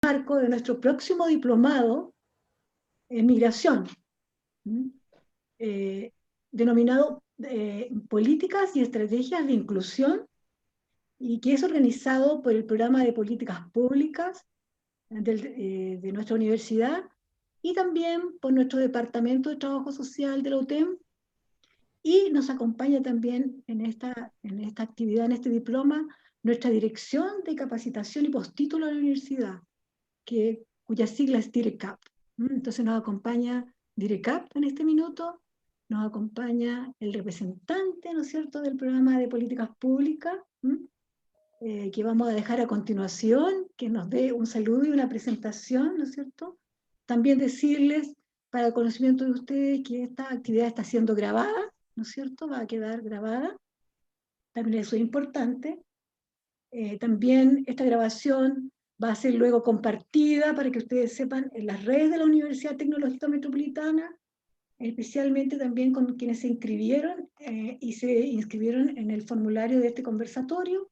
marco de nuestro próximo diplomado en migración, denominado Políticas y Estrategias de Inclusión, y que es organizado por el Programa de Políticas Públicas de nuestra universidad y también por nuestro Departamento de Trabajo Social de la UTEM, y nos acompaña también en esta actividad, en este diploma, nuestra Dirección de Capacitación y Postítulo de la universidad, cuya sigla es DIRECAP. Entonces nos acompaña DIRECAP en este minuto, nos acompaña el representante, ¿no es cierto?, del programa de políticas públicas, que vamos a dejar a continuación, que nos dé un saludo y una presentación, ¿no es cierto? También decirles, para el conocimiento de ustedes, que esta actividad está siendo grabada, ¿no es cierto? Va a quedar grabada, también eso es importante. También esta grabación va a ser luego compartida para que ustedes sepan en las redes de la Universidad Tecnológica Metropolitana, especialmente también con quienes se inscribieron y se inscribieron en el formulario de este conversatorio.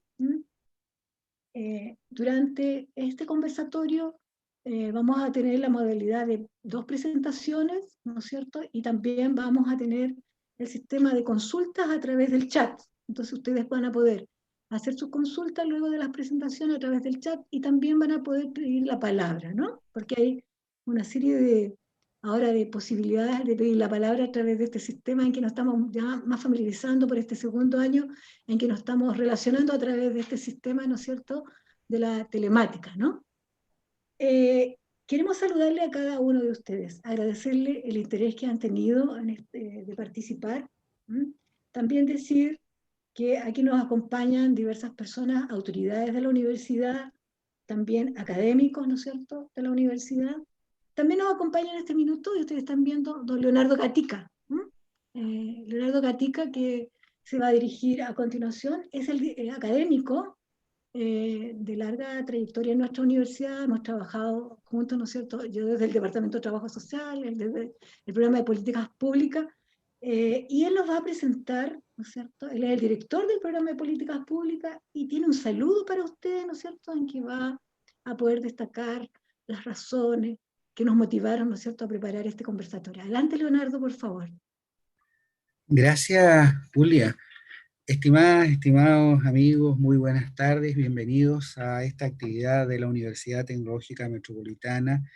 Durante este conversatorio vamos a tener la modalidad de 2 presentaciones, ¿no es cierto? Y también vamos a tener el sistema de consultas a través del chat. Entonces ustedes van a poder hacer sus consultas luego de las presentaciones a través del chat, y también van a poder pedir la palabra, ¿no? Porque hay una serie ahora de posibilidades de pedir la palabra a través de este sistema en que nos estamos ya más familiarizando por este segundo año, en que nos estamos relacionando a través de este sistema, ¿no es cierto?, de la telemática, ¿no? Queremos saludarle a cada uno de ustedes, agradecerle el interés que han tenido de participar. También decir que aquí nos acompañan diversas personas, autoridades de la universidad, también académicos, ¿no es cierto?, de la universidad. También nos acompaña en este minuto, y ustedes están viendo, don Leonardo Gatica. Leonardo Gatica, que se va a dirigir a continuación, es el académico de larga trayectoria en nuestra universidad. Hemos trabajado juntos, ¿no es cierto? Yo desde el Departamento de Trabajo Social, él desde el programa de Políticas Públicas, y él nos va a presentar, ¿no es cierto? Él es el director del programa de Políticas Públicas y tiene un saludo para ustedes, ¿no es cierto?, en que va a poder destacar las razones que nos motivaron, ¿no es cierto?, a preparar este conversatorio. Adelante, Leonardo, por favor. Gracias, Julia. Estimadas, estimados amigos, muy buenas tardes, bienvenidos a esta actividad de la Universidad Tecnológica Metropolitana.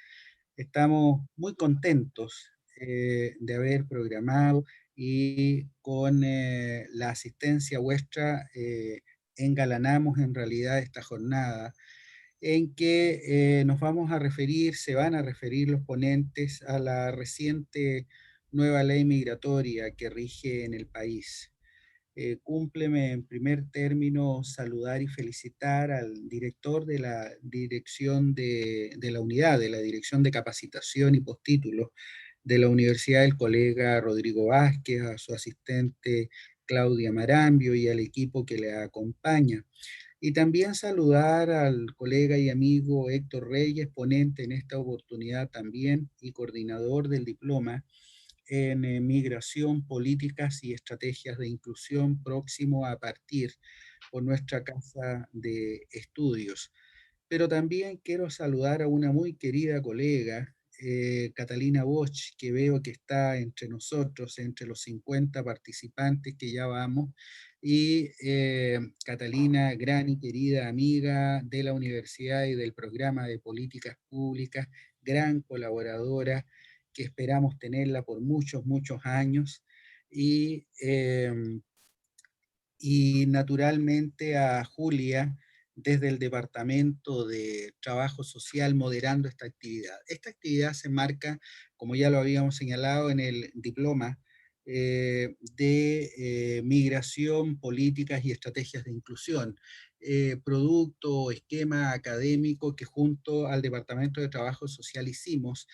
Estamos muy contentos de haber programado y con la asistencia vuestra engalanamos en realidad esta jornada en que nos vamos a referir, se van a referir los ponentes a la reciente nueva ley migratoria que rige en el país. Cúmpleme en primer término saludar y felicitar al director de la dirección de la unidad, de la Dirección de Capacitación y Postítulos de la Universidad, el colega Rodrigo Vázquez, a su asistente Claudia Marambio y al equipo que le acompaña. Y también saludar al colega y amigo Héctor Reyes, ponente en esta oportunidad también y coordinador del diploma en migración, políticas y estrategias de inclusión, próximo a partir por nuestra casa de estudios. Pero también quiero saludar a una muy querida colega, Catalina Bosch, que veo que está entre nosotros, entre los 50 participantes que ya vamos. Y Catalina, gran y querida amiga de la universidad y del programa de políticas públicas, gran colaboradora, que esperamos tenerla por muchos, muchos años. Y naturalmente a Julia, desde el Departamento de Trabajo Social, moderando esta actividad. Esta actividad se marca, como ya lo habíamos señalado, en el diploma de migración, políticas y estrategias de inclusión, producto, esquema académico que junto al Departamento de Trabajo Social hicimos.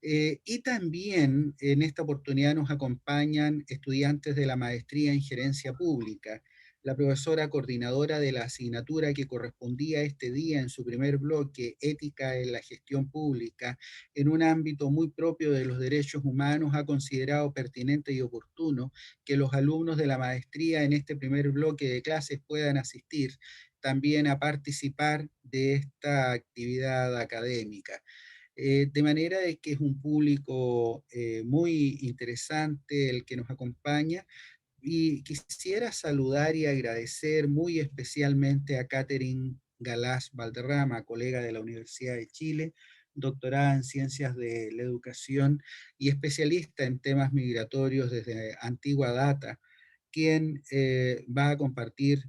Y también en esta oportunidad nos acompañan estudiantes de la maestría en gerencia pública, la profesora coordinadora de la asignatura que correspondía este día en su primer bloque, Ética en la Gestión Pública, en un ámbito muy propio de los derechos humanos, ha considerado pertinente y oportuno que los alumnos de la maestría en este primer bloque de clases puedan asistir. también a participar de esta actividad académica. De manera de que es un público muy interesante el que nos acompaña, y quisiera saludar y agradecer muy especialmente a Catherine Galás Valderrama, colega de la Universidad de Chile, doctorada en Ciencias de la Educación y especialista en temas migratorios desde antigua data, quien va a compartir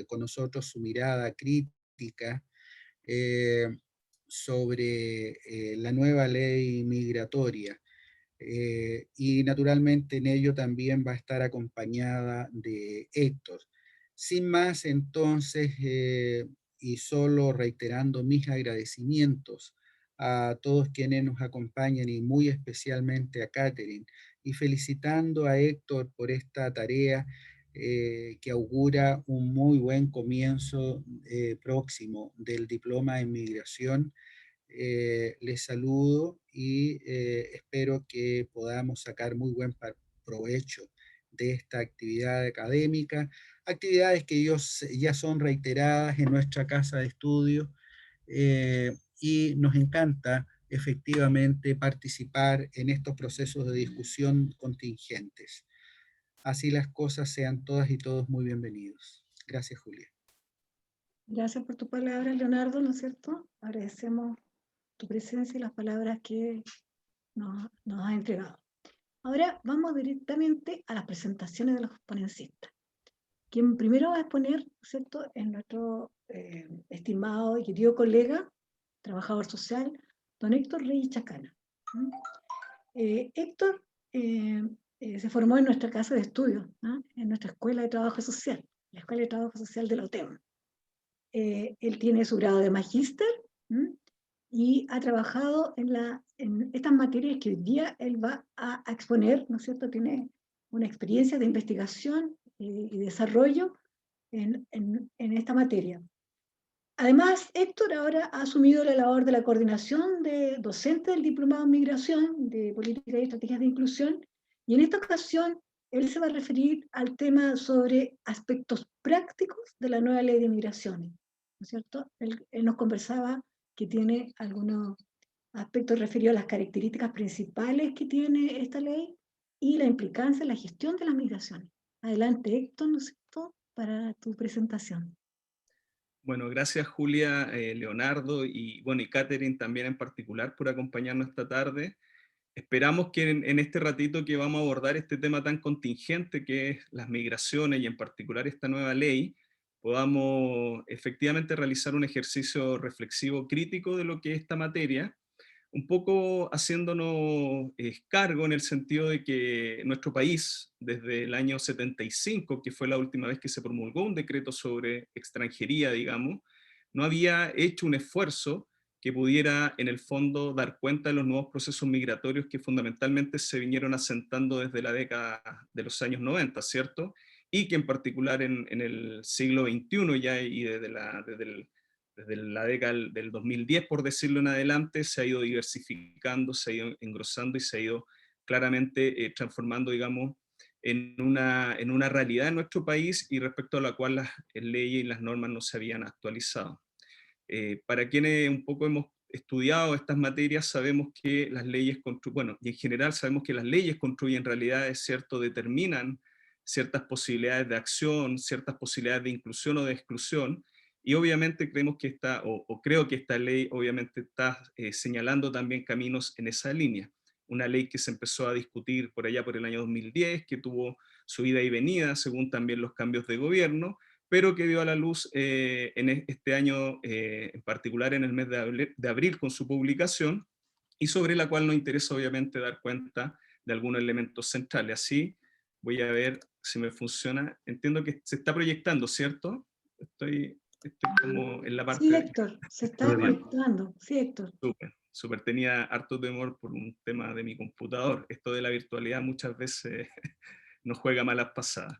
con nosotros su mirada crítica eh, sobre la nueva ley migratoria. Y naturalmente en ello también va a estar acompañada de Héctor. Sin más, entonces, y solo reiterando mis agradecimientos a todos quienes nos acompañan y muy especialmente a Catherine, y felicitando a Héctor por esta tarea que augura un muy buen comienzo próximo del diploma en migración. Les saludo y espero que podamos sacar muy buen provecho de esta actividad académica, actividades que ya son reiteradas en nuestra casa de estudio, y nos encanta efectivamente participar en estos procesos de discusión contingentes. Así las cosas, sean todas y todos muy bienvenidos. Gracias, Julia. Gracias por tu palabra, Leonardo, ¿no es cierto? Agradecemos tu presencia y las palabras que nos has entregado. Ahora vamos directamente a las presentaciones de los ponencistas. Quien primero va a exponer, ¿no es cierto?, es nuestro estimado y querido colega, trabajador social, don Héctor Reyes Chacana. Héctor se formó en nuestra casa de estudio, ¿no?, en nuestra escuela de trabajo social, la Escuela de Trabajo Social de la UTEM. Él tiene su grado de magíster y ha trabajado en estas materias que hoy día él va a exponer, ¿no es cierto? Tiene una experiencia de investigación y desarrollo en esta materia. Además, Héctor ahora ha asumido la labor de la coordinación de docente del Diplomado en Migración, de Políticas y Estrategias de Inclusión, y en esta ocasión él se va a referir al tema sobre aspectos prácticos de la nueva ley de migraciones, ¿no es cierto? Él nos conversaba que tiene algunos aspectos referidos a las características principales que tiene esta ley y la implicancia en la gestión de las migraciones. Adelante, Héctor, ¿no es cierto?, para tu presentación. Bueno, gracias Julia, Leonardo y bueno, y Catherine también en particular por acompañarnos esta tarde. Esperamos que en este ratito que vamos a abordar este tema tan contingente que es las migraciones y en particular esta nueva ley, podamos efectivamente realizar un ejercicio reflexivo crítico de lo que es esta materia, un poco haciéndonos cargo en el sentido de que nuestro país, desde el año 75, que fue la última vez que se promulgó un decreto sobre extranjería, digamos, no había hecho un esfuerzo que pudiera, en el fondo, dar cuenta de los nuevos procesos migratorios que fundamentalmente se vinieron asentando desde la década de los años 90, ¿cierto? Y que en particular en el siglo XXI ya y desde la década del 2010, por decirlo en adelante, se ha ido diversificando, se ha ido engrosando y se ha ido claramente transformando, digamos, en una realidad en nuestro país y respecto a la cual las leyes y las normas no se habían actualizado. Para quienes un poco hemos estudiado estas materias, sabemos que las leyes bueno, y en general sabemos que las leyes construyen realidades, ¿cierto? Determinan ciertas posibilidades de acción, ciertas posibilidades de inclusión o de exclusión, y obviamente creemos que o creo que esta ley obviamente está señalando también caminos en esa línea. Una ley que se empezó a discutir por allá por el año 2010, que tuvo su ida y venida según también los cambios de gobierno, pero que dio a la luz en este año, en particular en el mes de abril con su publicación, y sobre la cual nos interesa obviamente dar cuenta de algunos elementos centrales. Así voy a ver si me funciona. Entiendo que se está proyectando, ¿cierto? Estoy como en la Sí, parte... Héctor, se está proyectando. Sí, Héctor. Súper, súper. Tenía harto temor por un tema de mi computador. Esto de la virtualidad muchas veces nos juega malas pasadas.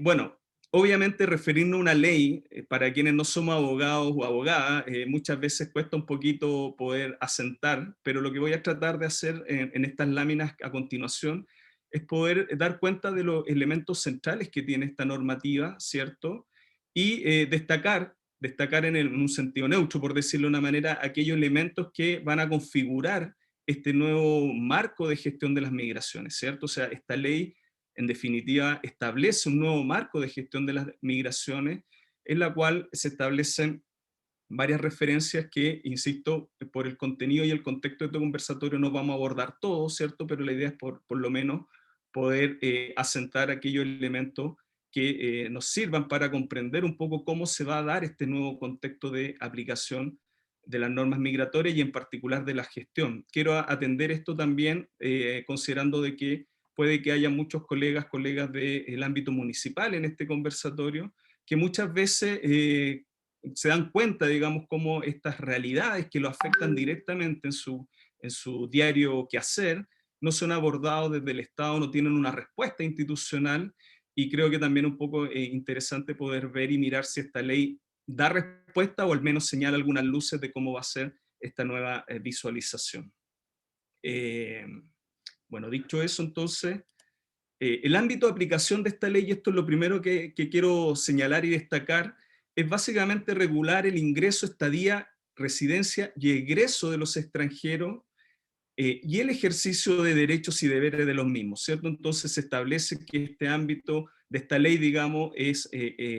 Bueno, obviamente referirnos a una ley, para quienes no somos abogados o abogadas, muchas veces cuesta un poquito poder asentar, pero lo que voy a tratar de hacer en estas láminas a continuación es poder dar cuenta de los elementos centrales que tiene esta normativa, ¿cierto? y destacar en un sentido neutro, por decirlo de una manera, aquellos elementos que van a configurar este nuevo marco de gestión de las migraciones, ¿cierto? O sea, esta ley, en definitiva, establece un nuevo marco de gestión de las migraciones, en la cual se establecen varias referencias que, insisto, por el contenido y el contexto de este conversatorio no vamos a abordar todo, ¿cierto? Pero la idea es por lo menos poder asentar aquellos elementos que nos sirvan para comprender un poco cómo se va a dar este nuevo contexto de aplicación de las normas migratorias y en particular de la gestión. Quiero atender esto también considerando de que puede que haya muchos colegas del ámbito municipal en este conversatorio, que muchas veces se dan cuenta, digamos, cómo estas realidades que lo afectan directamente en su diario quehacer no son abordados desde el Estado, no tienen una respuesta institucional, y creo que también un poco interesante poder ver y mirar si esta ley da respuesta o al menos señala algunas luces de cómo va a ser esta nueva visualización. Bueno, dicho eso, entonces, el ámbito de aplicación de esta ley, y esto es lo primero que quiero señalar y destacar, es básicamente regular el ingreso, estadía, residencia y egreso de los extranjeros y el ejercicio de derechos y deberes de los mismos, ¿cierto? Entonces se establece que este ámbito de esta ley, digamos, es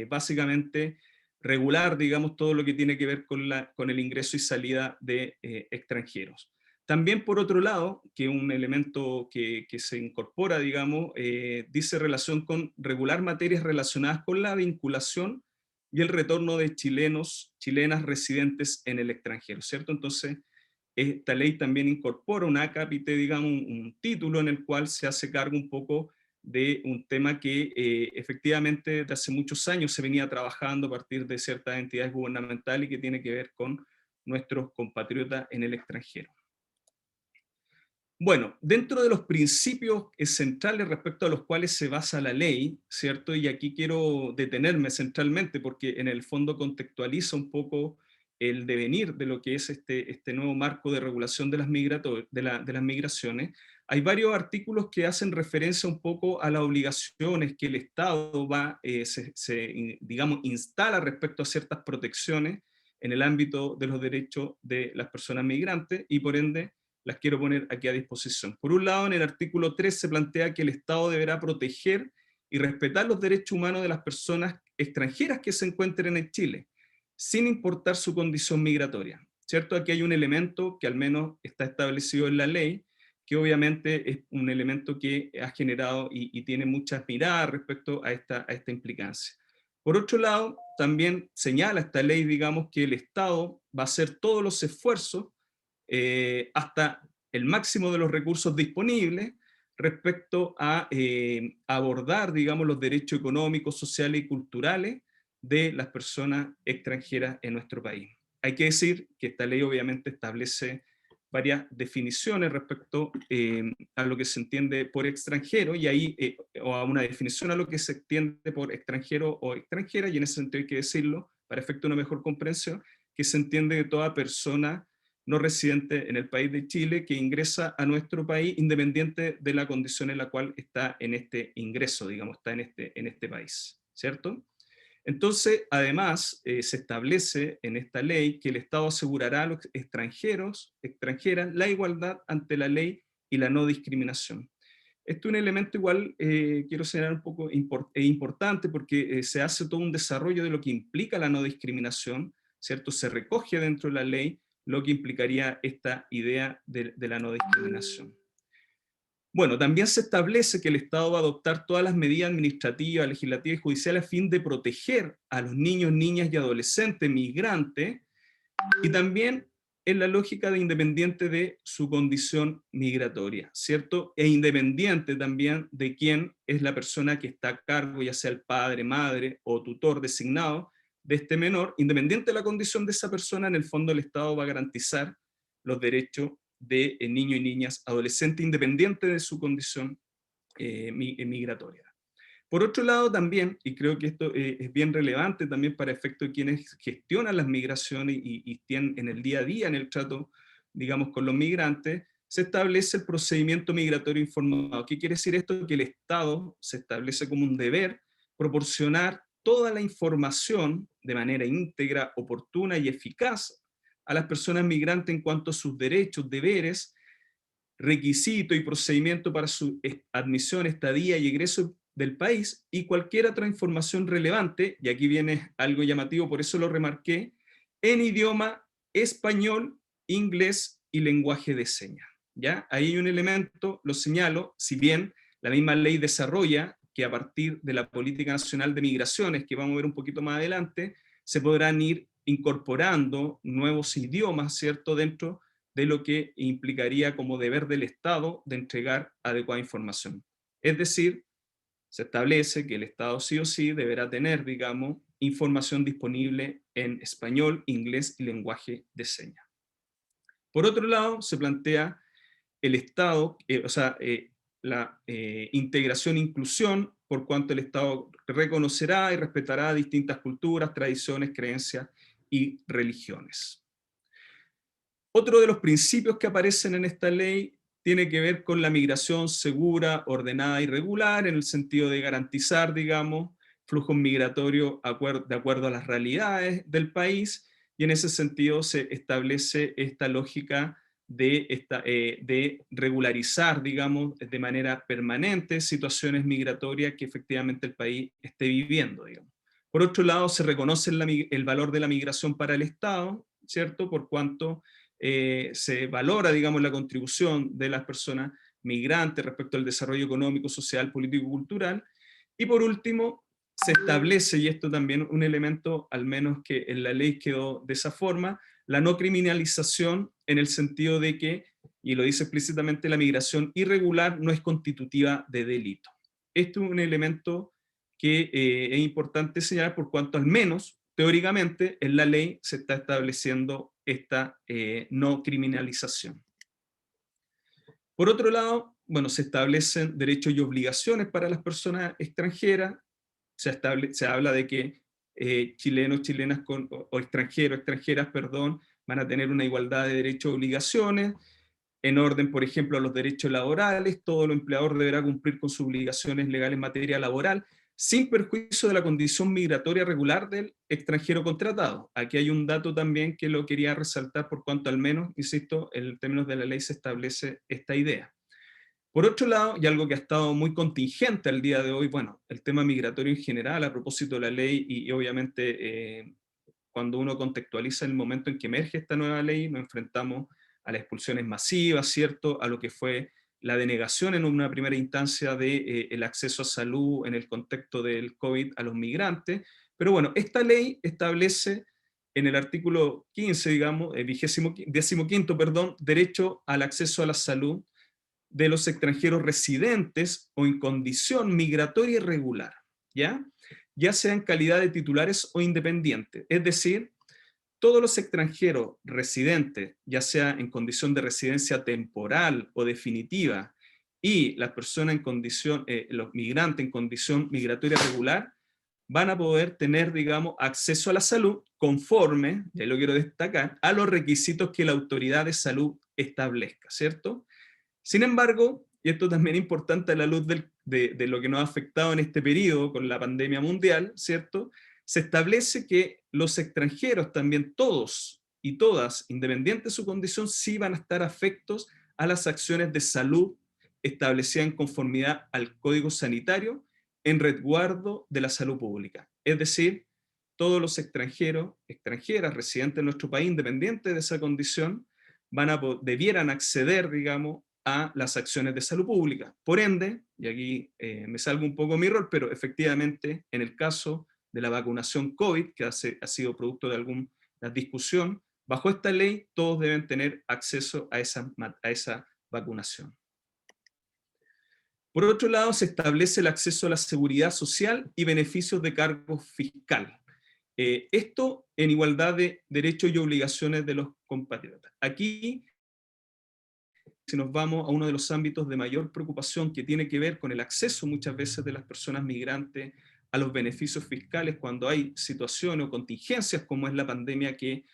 básicamente regular, digamos, todo lo que tiene que ver con el ingreso y salida de extranjeros. También, por otro lado, que un elemento que se incorpora, digamos, dice relación con regular materias relacionadas con la vinculación y el retorno de chilenas residentes en el extranjero, ¿cierto? Entonces, esta ley también incorpora un acápite, digamos, un título en el cual se hace cargo un poco de un tema que efectivamente desde hace muchos años se venía trabajando a partir de ciertas entidades gubernamentales y que tiene que ver con nuestros compatriotas en el extranjero. Bueno, dentro de los principios centrales respecto a los cuales se basa la ley, ¿cierto? Y aquí quiero detenerme centralmente porque en el fondo contextualiza un poco el devenir de lo que es este nuevo marco de regulación de las migraciones. Hay varios artículos que hacen referencia un poco a las obligaciones que el Estado digamos, instala respecto a ciertas protecciones en el ámbito de los derechos de las personas migrantes y por ende las quiero poner aquí a disposición. Por un lado, en el artículo 3 se plantea que el Estado deberá proteger y respetar los derechos humanos de las personas extranjeras que se encuentren en Chile, sin importar su condición migratoria. ¿Cierto? Aquí hay un elemento que al menos está establecido en la ley, que obviamente es un elemento que ha generado y tiene muchas miradas respecto a esta implicancia. Por otro lado, también señala esta ley, digamos, que el Estado va a hacer todos los esfuerzos hasta el máximo de los recursos disponibles respecto a abordar, digamos, los derechos económicos, sociales y culturales de las personas extranjeras en nuestro país. Hay que decir que esta ley obviamente establece varias definiciones respecto a lo que se entiende por extranjero, y ahí, o a una definición a lo que se entiende por extranjero o extranjera, y en ese sentido hay que decirlo, para efecto de una mejor comprensión, que se entiende de toda persona no residente en el país de Chile que ingresa a nuestro país independiente de la condición en la cual está en este ingreso, digamos, está en este país, ¿cierto? Entonces, además, se establece en esta ley que el Estado asegurará a los extranjeras, la igualdad ante la ley y la no discriminación. Esto es un elemento igual, quiero señalar un poco importante porque se hace todo un desarrollo de lo que implica la no discriminación, ¿cierto? Se recoge dentro de la ley lo que implicaría esta idea de la no discriminación. Bueno, también se establece que el Estado va a adoptar todas las medidas administrativas, legislativas y judiciales a fin de proteger a los niños, niñas y adolescentes migrantes, y también en la lógica de independiente de su condición migratoria, ¿cierto? E independiente también de quién es la persona que está a cargo, ya sea el padre, madre o tutor designado de este menor, independiente de la condición de esa persona, en el fondo el Estado va a garantizar los derechos de niños y niñas, adolescentes, independiente de su condición migratoria. Por otro lado también, y creo que esto es bien relevante también para efecto de quienes gestionan las migraciones y tienen en el día a día en el trato, digamos, con los migrantes, se establece el procedimiento migratorio informado. ¿Qué quiere decir esto? Que el Estado se establece como un deber proporcionar toda la información de manera íntegra, oportuna y eficaz a las personas migrantes en cuanto a sus derechos, deberes, requisitos y procedimientos para su admisión, estadía y egreso del país, y cualquier otra información relevante, y aquí viene algo llamativo, por eso lo remarqué, en idioma español, inglés y lenguaje de señas. ¿Ya? Ahí hay un elemento, lo señalo, si bien la misma ley desarrolla que a partir de la Política Nacional de Migraciones, que vamos a ver un poquito más adelante, se podrán ir incorporando nuevos idiomas, ¿cierto?, dentro de lo que implicaría como deber del Estado de entregar adecuada información. Es decir, se establece que el Estado sí o sí deberá tener, digamos, información disponible en español, inglés y lenguaje de señas. Por otro lado, se plantea el Estado, la integración e inclusión, por cuanto el Estado reconocerá y respetará distintas culturas, tradiciones, creencias y religiones. Otro de los principios que aparecen en esta ley tiene que ver con la migración segura, ordenada y regular, en el sentido de garantizar, digamos, flujos migratorios de acuerdo a las realidades del país, y en ese sentido se establece esta lógica de regularizar, digamos, de manera permanente situaciones migratorias que efectivamente el país esté viviendo, digamos. Por otro lado, se reconoce el valor de la migración para el Estado, ¿cierto? Por cuanto se valora, digamos, la contribución de las personas migrantes respecto al desarrollo económico, social, político y cultural. Y por último, se establece, y esto también un elemento, al menos que en la ley quedó de esa forma, la no criminalización en el sentido de que, y lo dice explícitamente, la migración irregular no es constitutiva de delito. Esto es un elemento que es importante señalar por cuanto al menos teóricamente en la ley se está estableciendo esta no criminalización. Por otro lado, bueno, se establecen derechos y obligaciones para las personas extranjeras, se habla de que chilenos, chilenas o extranjeros, extranjeras, perdón, van a tener una igualdad de derechos y obligaciones, en orden, por ejemplo, a los derechos laborales, todo el empleador deberá cumplir con sus obligaciones legales en materia laboral, sin perjuicio de la condición migratoria regular del extranjero contratado. Aquí hay un dato también que lo quería resaltar por cuanto al menos, insisto, en términos de la ley se establece esta idea. Por otro lado, y algo que ha estado muy contingente al día de hoy, bueno, el tema migratorio en general, a propósito de la ley, y obviamente cuando uno contextualiza el momento en que emerge esta nueva ley, nos enfrentamos a las expulsiones masivas, ¿cierto?, a lo que fue la denegación en una primera instancia de el acceso a salud en el contexto del COVID a los migrantes. Pero bueno, esta ley establece en el artículo 15, digamos, 15, perdón, derecho al acceso a la salud de los extranjeros residentes o en condición migratoria irregular, ¿ya? Ya sea en calidad de titulares o independientes. Es decir, todos los extranjeros residentes, ya sea en condición de residencia temporal o definitiva, y las personas en condición, los migrantes en condición migratoria regular, van a poder tener, digamos, acceso a la salud conforme, ya lo quiero destacar, a los requisitos que la autoridad de salud establezca, ¿cierto? Sin embargo, y esto también es importante a la luz de lo que nos ha afectado en este periodo con la pandemia mundial, ¿cierto? Se establece que los extranjeros también, todos y todas, independiente de su condición, sí van a estar afectos a las acciones de salud establecidas en conformidad al Código Sanitario en resguardo de la salud pública. Es decir, todos los extranjeros, extranjeras, residentes en nuestro país, independiente de esa condición, debieran acceder, digamos, a las acciones de salud pública. Por ende, y aquí me salgo un poco mi rol, pero efectivamente en el caso de la vacunación COVID, que ha sido producto de alguna discusión, bajo esta ley todos deben tener acceso a esa vacunación. Por otro lado, se establece el acceso a la seguridad social y beneficios de cargo fiscal. Esto en igualdad de derechos y obligaciones de los compatriotas. Aquí, si nos vamos a uno de los ámbitos de mayor preocupación que tiene que ver con el acceso muchas veces de las personas migrantes a los beneficios fiscales cuando hay situaciones o contingencias como es la pandemia que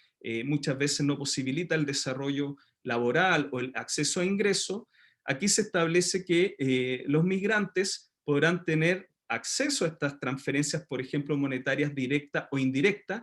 muchas veces no posibilita el desarrollo laboral o el acceso a ingresos, aquí se establece que los migrantes podrán tener acceso a estas transferencias, por ejemplo, monetarias directas o indirectas,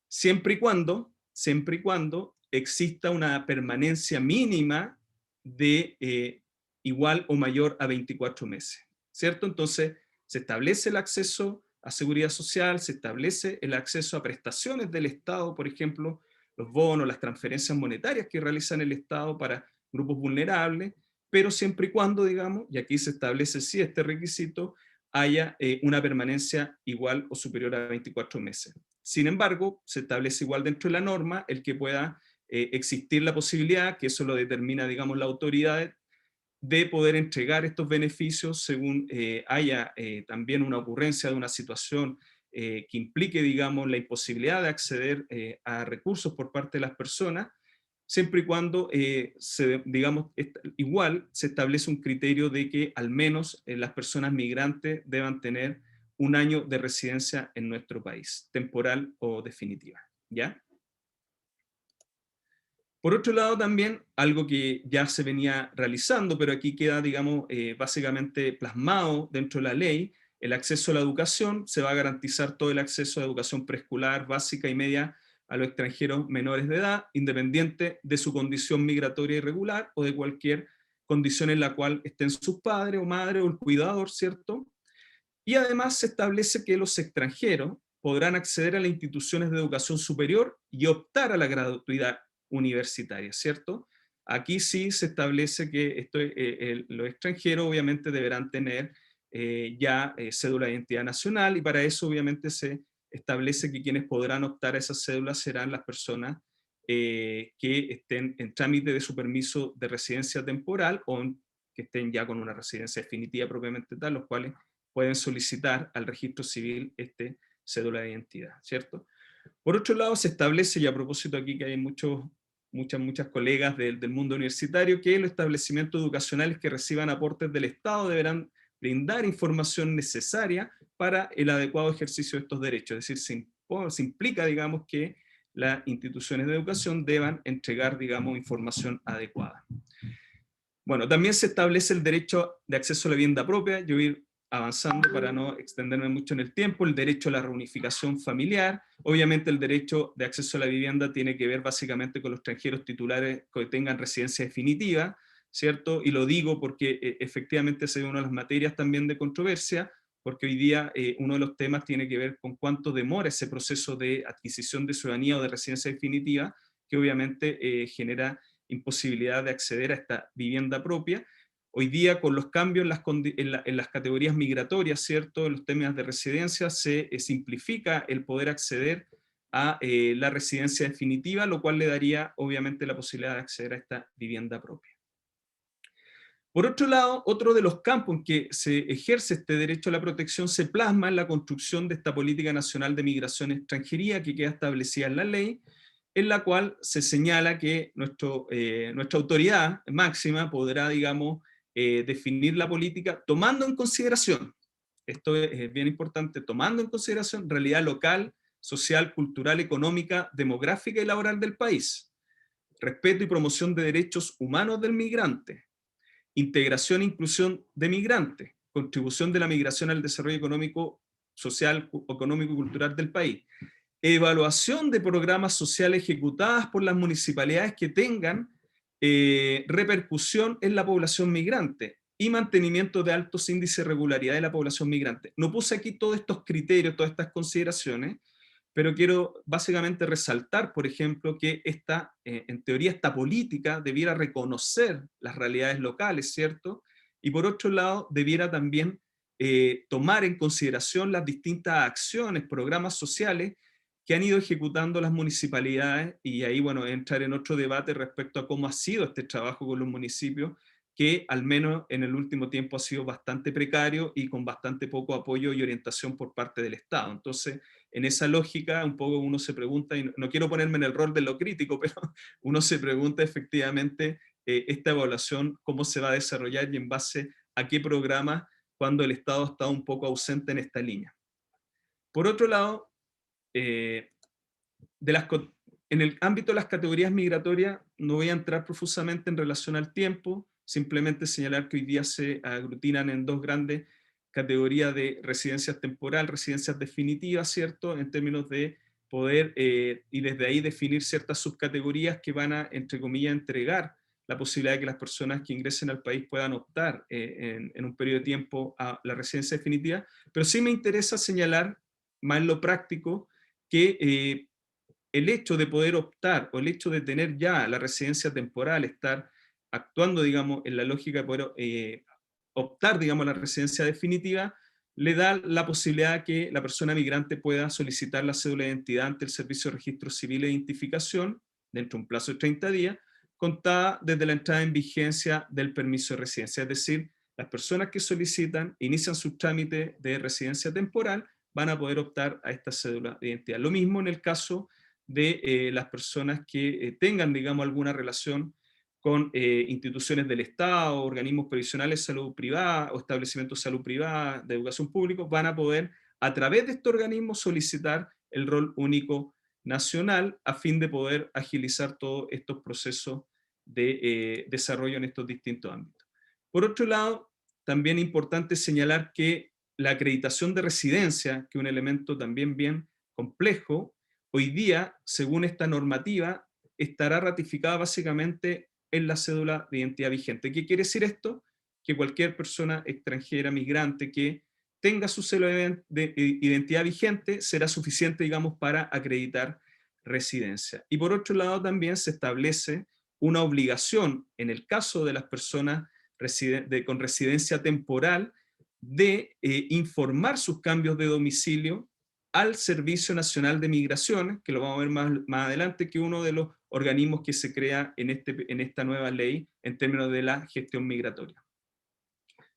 siempre y cuando exista una permanencia mínima de igual o mayor a 24 meses, ¿cierto? Entonces, se establece el acceso a seguridad social, se establece el acceso a prestaciones del Estado, por ejemplo, los bonos, las transferencias monetarias que realizan el Estado para grupos vulnerables, pero siempre y cuando, digamos, y aquí se establece sí este requisito, haya una permanencia igual o superior a 24 meses. Sin embargo, se establece igual dentro de la norma el que pueda existir la posibilidad, que eso lo determina, digamos, la autoridad, de poder entregar estos beneficios según haya también una ocurrencia de una situación que implique, digamos, la imposibilidad de acceder a recursos por parte de las personas, siempre y cuando, digamos, igual se establece un criterio de que al menos las personas migrantes deban tener un año de residencia en nuestro país, temporal o definitiva, ¿ya? Por otro lado también, algo que ya se venía realizando, pero aquí queda, digamos, básicamente plasmado dentro de la ley, el acceso a la educación, se va a garantizar todo el acceso a educación preescolar, básica y media a los extranjeros menores de edad, independiente de su condición migratoria irregular o de cualquier condición en la cual estén sus padres o madre o el cuidador, ¿cierto? Y además se establece que los extranjeros podrán acceder a las instituciones de educación superior y optar a la gratuidad universitaria, ¿cierto? Aquí sí se establece que los extranjeros obviamente deberán tener cédula de identidad nacional, y para eso obviamente se establece que quienes podrán optar a esas cédulas serán las personas que estén en trámite de su permiso de residencia temporal o que estén ya con una residencia definitiva propiamente tal, los cuales pueden solicitar al registro civil cédula de identidad, ¿cierto? Por otro lado, se establece, y a propósito aquí que hay muchas colegas del mundo universitario, que los establecimientos educacionales que reciban aportes del Estado deberán brindar información necesaria para el adecuado ejercicio de estos derechos. Es decir, se implica, digamos, que las instituciones de educación deban entregar, digamos, información adecuada. Bueno, también se establece el derecho de acceso a la vivienda propia. Yo voy a ir avanzando para no extenderme mucho en el tiempo. El derecho a la reunificación familiar. Obviamente el derecho de acceso a la vivienda tiene que ver básicamente con los extranjeros titulares que tengan residencia definitiva, ¿cierto? Y lo digo porque efectivamente esa es una de las materias también de controversia, porque hoy día uno de los temas tiene que ver con cuánto demora ese proceso de adquisición de ciudadanía o de residencia definitiva, que obviamente genera imposibilidad de acceder a esta vivienda propia. Hoy día, con los cambios en las categorías migratorias, ¿cierto?, en los temas de residencia, se simplifica el poder acceder a la residencia definitiva, lo cual le daría, obviamente, la posibilidad de acceder a esta vivienda propia. Por otro lado, otro de los campos en que se ejerce este derecho a la protección se plasma en la construcción de esta Política Nacional de Migración y Extranjería, que queda establecida en la ley, en la cual se señala que nuestra autoridad máxima podrá, digamos, definir la política tomando en consideración, esto es bien importante, tomando en consideración realidad local, social, cultural, económica, demográfica y laboral del país, respeto y promoción de derechos humanos del migrante, integración e inclusión de migrantes, contribución de la migración al desarrollo económico, social, económico y cultural del país, evaluación de programas sociales ejecutadas por las municipalidades que tengan repercusión en la población migrante y mantenimiento de altos índices de regularidad de la población migrante. No puse aquí todos estos criterios, todas estas consideraciones, pero quiero básicamente resaltar, por ejemplo, que en teoría esta política debiera reconocer las realidades locales, ¿cierto? Y por otro lado, debiera también tomar en consideración las distintas acciones, programas sociales que han ido ejecutando las municipalidades, y ahí, bueno, entrar en otro debate respecto a cómo ha sido este trabajo con los municipios, que al menos en el último tiempo ha sido bastante precario y con bastante poco apoyo y orientación por parte del Estado. Entonces, en esa lógica, un poco uno se pregunta, y no quiero ponerme en el rol de lo crítico, pero uno se pregunta efectivamente esta evaluación, cómo se va a desarrollar y en base a qué programa, cuando el Estado está un poco ausente en esta línea. Por otro lado, en el ámbito de las categorías migratorias, no voy a entrar profusamente en relación al tiempo, simplemente señalar que hoy día se aglutinan en dos grandes categoría de residencias temporal, residencias definitivas, ¿cierto? En términos de poder, y desde ahí definir ciertas subcategorías que van a, entre comillas, entregar la posibilidad de que las personas que ingresen al país puedan optar en un periodo de tiempo a la residencia definitiva. Pero sí me interesa señalar, más en lo práctico, que el hecho de poder optar, o el hecho de tener ya la residencia temporal, estar actuando, digamos, en la lógica de poder optar, digamos, a la residencia definitiva, le da la posibilidad que la persona migrante pueda solicitar la cédula de identidad ante el Servicio de Registro Civil e Identificación, dentro de un plazo de 30 días, contada desde la entrada en vigencia del permiso de residencia. Es decir, las personas que solicitan, inician su trámite de residencia temporal, van a poder optar a esta cédula de identidad. Lo mismo en el caso de las personas que tengan, digamos, alguna relación con instituciones del Estado, organismos previsionales de salud privada o establecimientos de salud privada, de educación pública, van a poder, a través de estos organismos, solicitar el rol único nacional a fin de poder agilizar todos estos procesos de desarrollo en estos distintos ámbitos. Por otro lado, también es importante señalar que la acreditación de residencia, que es un elemento también bien complejo, hoy día, según esta normativa, estará ratificada básicamente en la cédula de identidad vigente. ¿Qué quiere decir esto? Que cualquier persona extranjera, migrante, que tenga su cédula de identidad vigente será suficiente, digamos, para acreditar residencia. Y por otro lado también se establece una obligación, en el caso de las personas con residencia temporal, de informar sus cambios de domicilio al Servicio Nacional de Migraciones, que lo vamos a ver más adelante, que uno de los organismos que se crea en esta nueva ley en términos de la gestión migratoria.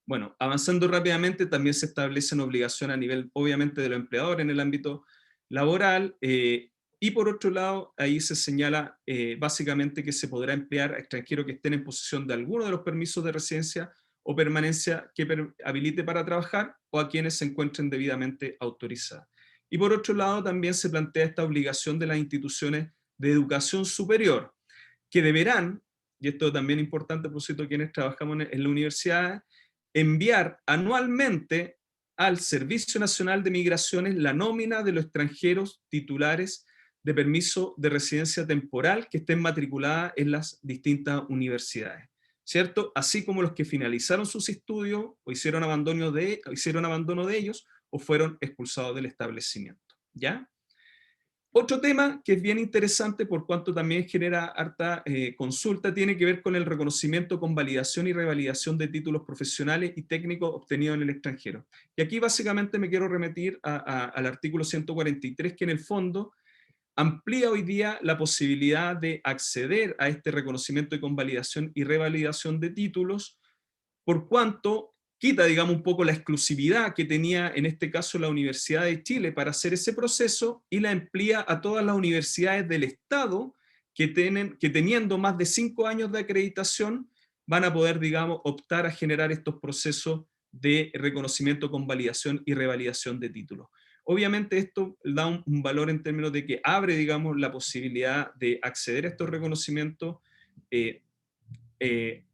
Bueno, avanzando rápidamente, también se establece una obligación a nivel, obviamente, de los empleadores en el ámbito laboral, y por otro lado, ahí se señala básicamente que se podrá emplear a extranjeros que estén en posesión de alguno de los permisos de residencia o permanencia que habilite para trabajar, o a quienes se encuentren debidamente autorizados. Y por otro lado, también se plantea esta obligación de las instituciones de educación superior, que deberán, y esto también es importante, por cierto, quienes trabajamos en la universidad, enviar anualmente al Servicio Nacional de Migraciones la nómina de los extranjeros titulares de permiso de residencia temporal que estén matriculadas en las distintas universidades, ¿cierto? Así como los que finalizaron sus estudios o hicieron abandono de ellos o fueron expulsados del establecimiento, ¿ya? Otro tema que es bien interesante por cuanto también genera harta consulta tiene que ver con el reconocimiento, convalidación y revalidación de títulos profesionales y técnicos obtenidos en el extranjero. Y aquí básicamente me quiero remitir al artículo 143, que en el fondo amplía hoy día la posibilidad de acceder a este reconocimiento de convalidación y revalidación de títulos, por cuanto quita, digamos, un poco la exclusividad que tenía en este caso la Universidad de Chile para hacer ese proceso, y la amplía a todas las universidades del Estado que teniendo más de 5 años de acreditación van a poder, digamos, optar a generar estos procesos de reconocimiento, convalidación y revalidación de títulos. Obviamente esto da un valor en términos de que abre, digamos, la posibilidad de acceder a estos reconocimientos,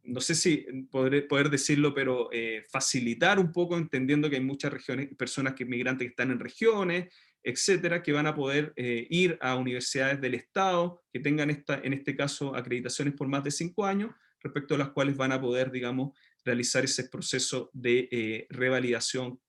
no sé si poder decirlo, pero facilitar un poco, entendiendo que hay muchas regiones, personas migrantes que están en regiones, etcétera, que van a poder ir a universidades del Estado, que tengan en este caso acreditaciones por más de 5 años, respecto a las cuales van a poder, digamos, realizar ese proceso de revalidación,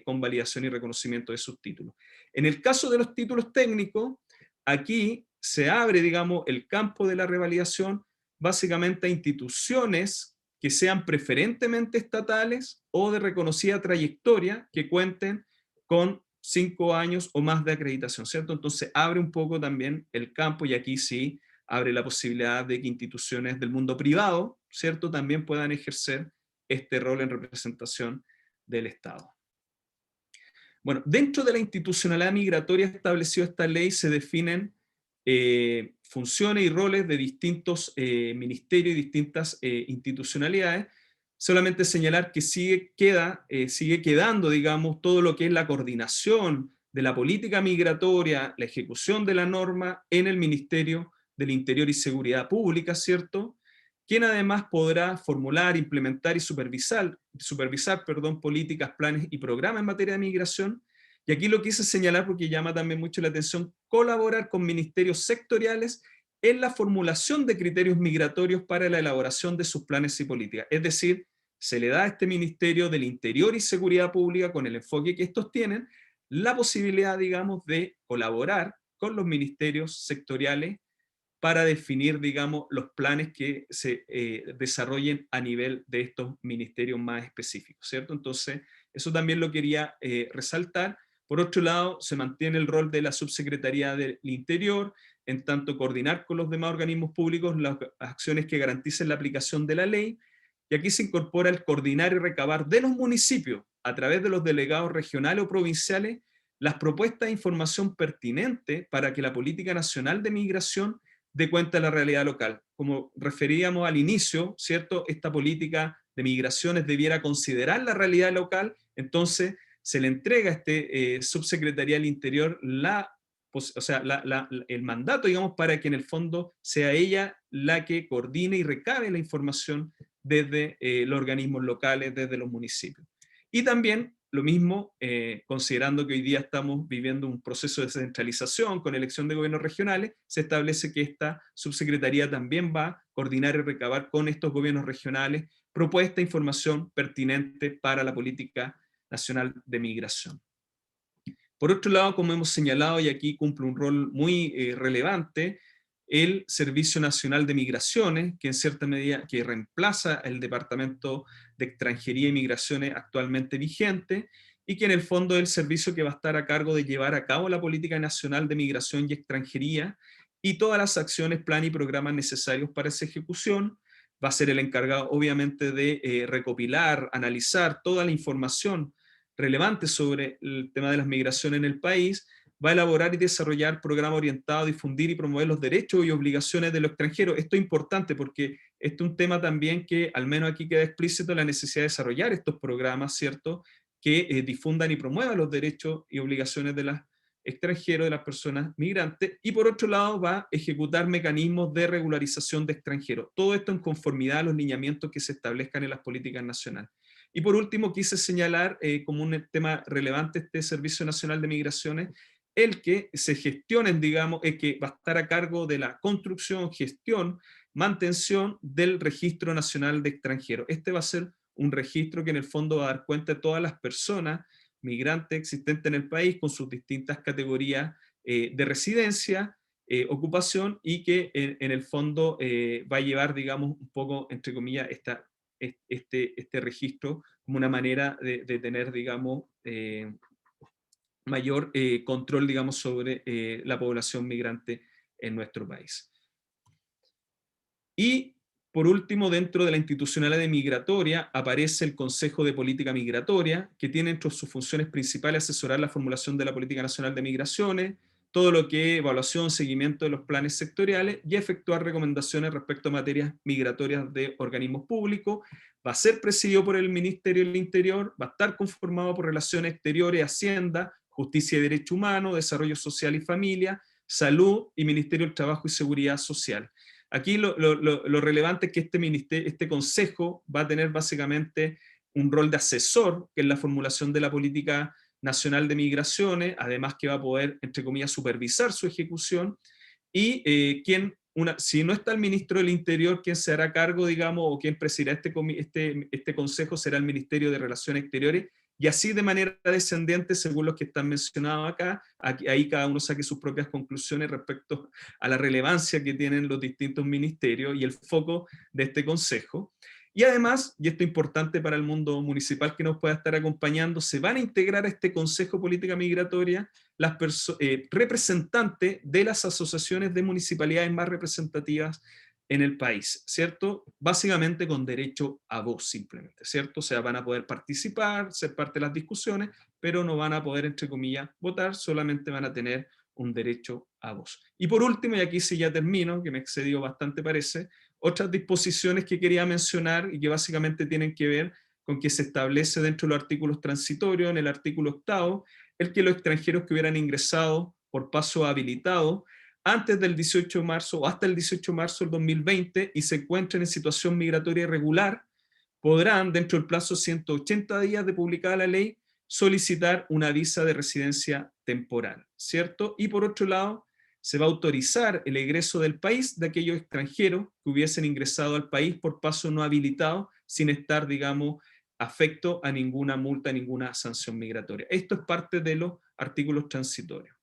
convalidación y reconocimiento de sus títulos. En el caso de los títulos técnicos, aquí se abre, digamos, el campo de la revalidación básicamente a instituciones que sean preferentemente estatales o de reconocida trayectoria, que cuenten con 5 años o más de acreditación, ¿cierto? Entonces abre un poco también el campo, y aquí sí abre la posibilidad de que instituciones del mundo privado, ¿cierto?, también puedan ejercer este rol en representación del Estado. Bueno, dentro de la institucionalidad migratoria establecida esta ley se definen funciones y roles de distintos ministerios y distintas institucionalidades. Solamente señalar que sigue quedando, digamos, todo lo que es la coordinación de la política migratoria, la ejecución de la norma en el Ministerio del Interior y Seguridad Pública, ¿cierto? quien además podrá formular, implementar y supervisar políticas, planes y programas en materia de migración. Y aquí lo quise señalar porque llama también mucho la atención: colaborar con ministerios sectoriales en la formulación de criterios migratorios para la elaboración de sus planes y políticas. Es decir, se le da a este Ministerio del Interior y Seguridad Pública, con el enfoque que estos tienen, la posibilidad, digamos, de colaborar con los ministerios sectoriales para definir, digamos, los planes que se desarrollen a nivel de estos ministerios más específicos, ¿cierto? Entonces, eso también lo quería resaltar. Por otro lado, se mantiene el rol de la Subsecretaría del Interior, en tanto coordinar con los demás organismos públicos las acciones que garanticen la aplicación de la ley, y aquí se incorpora el coordinar y recabar de los municipios, a través de los delegados regionales o provinciales, las propuestas de información pertinente para que la política nacional de migración dé cuenta de la realidad local. Como referíamos al inicio, ¿cierto? Esta política de migraciones debiera considerar la realidad local, entonces se le entrega a este Subsecretaría del Interior el mandato, digamos, para que en el fondo sea ella la que coordine y recabe la información desde los organismos locales, desde los municipios. Y también lo mismo, considerando que hoy día estamos viviendo un proceso de descentralización con elección de gobiernos regionales, se establece que esta subsecretaría también va a coordinar y recabar con estos gobiernos regionales propuesta e información pertinente para la política nacional de migración. Por otro lado, como hemos señalado, y aquí cumple un rol muy relevante, el Servicio Nacional de Migraciones, que en cierta medida que reemplaza el Departamento de Extranjería y Migraciones actualmente vigente, y que en el fondo es el servicio que va a estar a cargo de llevar a cabo la política nacional de migración y extranjería y todas las acciones, plan y programas necesarios para esa ejecución. Va a ser el encargado, obviamente, de recopilar, analizar toda la información relevante sobre el tema de las migraciones en el país, va a elaborar y desarrollar programas orientados a difundir y promover los derechos y obligaciones de los extranjeros. Esto es importante porque este es un tema también que, al menos aquí queda explícito, la necesidad de desarrollar estos programas, ¿cierto?, que difundan y promuevan los derechos y obligaciones de los extranjeros, de las personas migrantes, y por otro lado va a ejecutar mecanismos de regularización de extranjeros. Todo esto en conformidad a los lineamientos que se establezcan en las políticas nacionales. Y por último, quise señalar como un tema relevante este Servicio Nacional de Migraciones, el que se gestionen, digamos, el que va a estar a cargo de la construcción, gestión, mantención del Registro Nacional de Extranjeros. Este va a ser un registro que en el fondo va a dar cuenta de todas las personas migrantes existentes en el país con sus distintas categorías de residencia, ocupación, y que en el fondo va a llevar, digamos, un poco, entre comillas, este registro como una manera de tener, digamos, mayor control, digamos, sobre la población migrante en nuestro país. Y por último, dentro de la institucionalidad migratoria aparece el Consejo de Política Migratoria, que tiene entre sus funciones principales asesorar la formulación de la Política Nacional de Migraciones, todo lo que es evaluación, seguimiento de los planes sectoriales y efectuar recomendaciones respecto a materias migratorias de organismos públicos. Va a ser presidido por el Ministerio del Interior, va a estar conformado por Relaciones Exteriores, Hacienda, Justicia y Derecho Humano, Desarrollo Social y Familia, Salud y Ministerio del Trabajo y Seguridad Social. Aquí lo relevante es que este consejo va a tener básicamente un rol de asesor, que es la formulación de la política nacional de migraciones, además que va a poder, entre comillas, supervisar su ejecución, y si no está el ministro del Interior, quien se hará cargo, digamos, o quien presidirá este consejo será el Ministerio de Relaciones Exteriores, y así de manera descendiente, según los que están mencionados acá, ahí cada uno saque sus propias conclusiones respecto a la relevancia que tienen los distintos ministerios y el foco de este consejo. Y además, y esto es importante para el mundo municipal que nos pueda estar acompañando, se van a integrar a este Consejo de Política Migratoria las representantes de las asociaciones de municipalidades más representativas en el país, ¿cierto? Básicamente con derecho a voz simplemente, ¿cierto? O sea, van a poder participar, ser parte de las discusiones, pero no van a poder, entre comillas, votar, solamente van a tener un derecho a voz. Y por último, y aquí sí ya termino, que me he excedido bastante parece, otras disposiciones que quería mencionar y que básicamente tienen que ver con que se establece dentro de los artículos transitorios, en el artículo 8º, el que los extranjeros que hubieran ingresado por paso habilitado antes del 18 de marzo o hasta el 18 de marzo del 2020 y se encuentren en situación migratoria irregular, podrán, dentro del plazo de 180 días de publicada la ley, solicitar una visa de residencia temporal, ¿cierto? Y por otro lado, se va a autorizar el egreso del país de aquellos extranjeros que hubiesen ingresado al país por paso no habilitado, sin estar, digamos, afecto a ninguna multa, a ninguna sanción migratoria. Esto es parte de los artículos transitorios.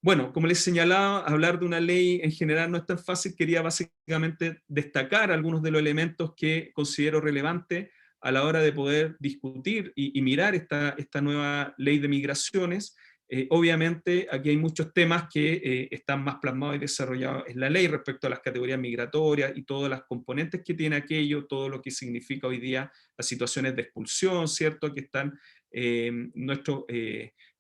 Bueno, como les señalaba, hablar de una ley en general no es tan fácil. Quería básicamente destacar algunos de los elementos que considero relevantes a la hora de poder discutir y mirar esta nueva ley de migraciones. Obviamente aquí hay muchos temas que están más plasmados y desarrollados en la ley respecto a las categorías migratorias y todas las componentes que tiene aquello, todo lo que significa hoy día las situaciones de expulsión, ¿cierto? Que están nuestros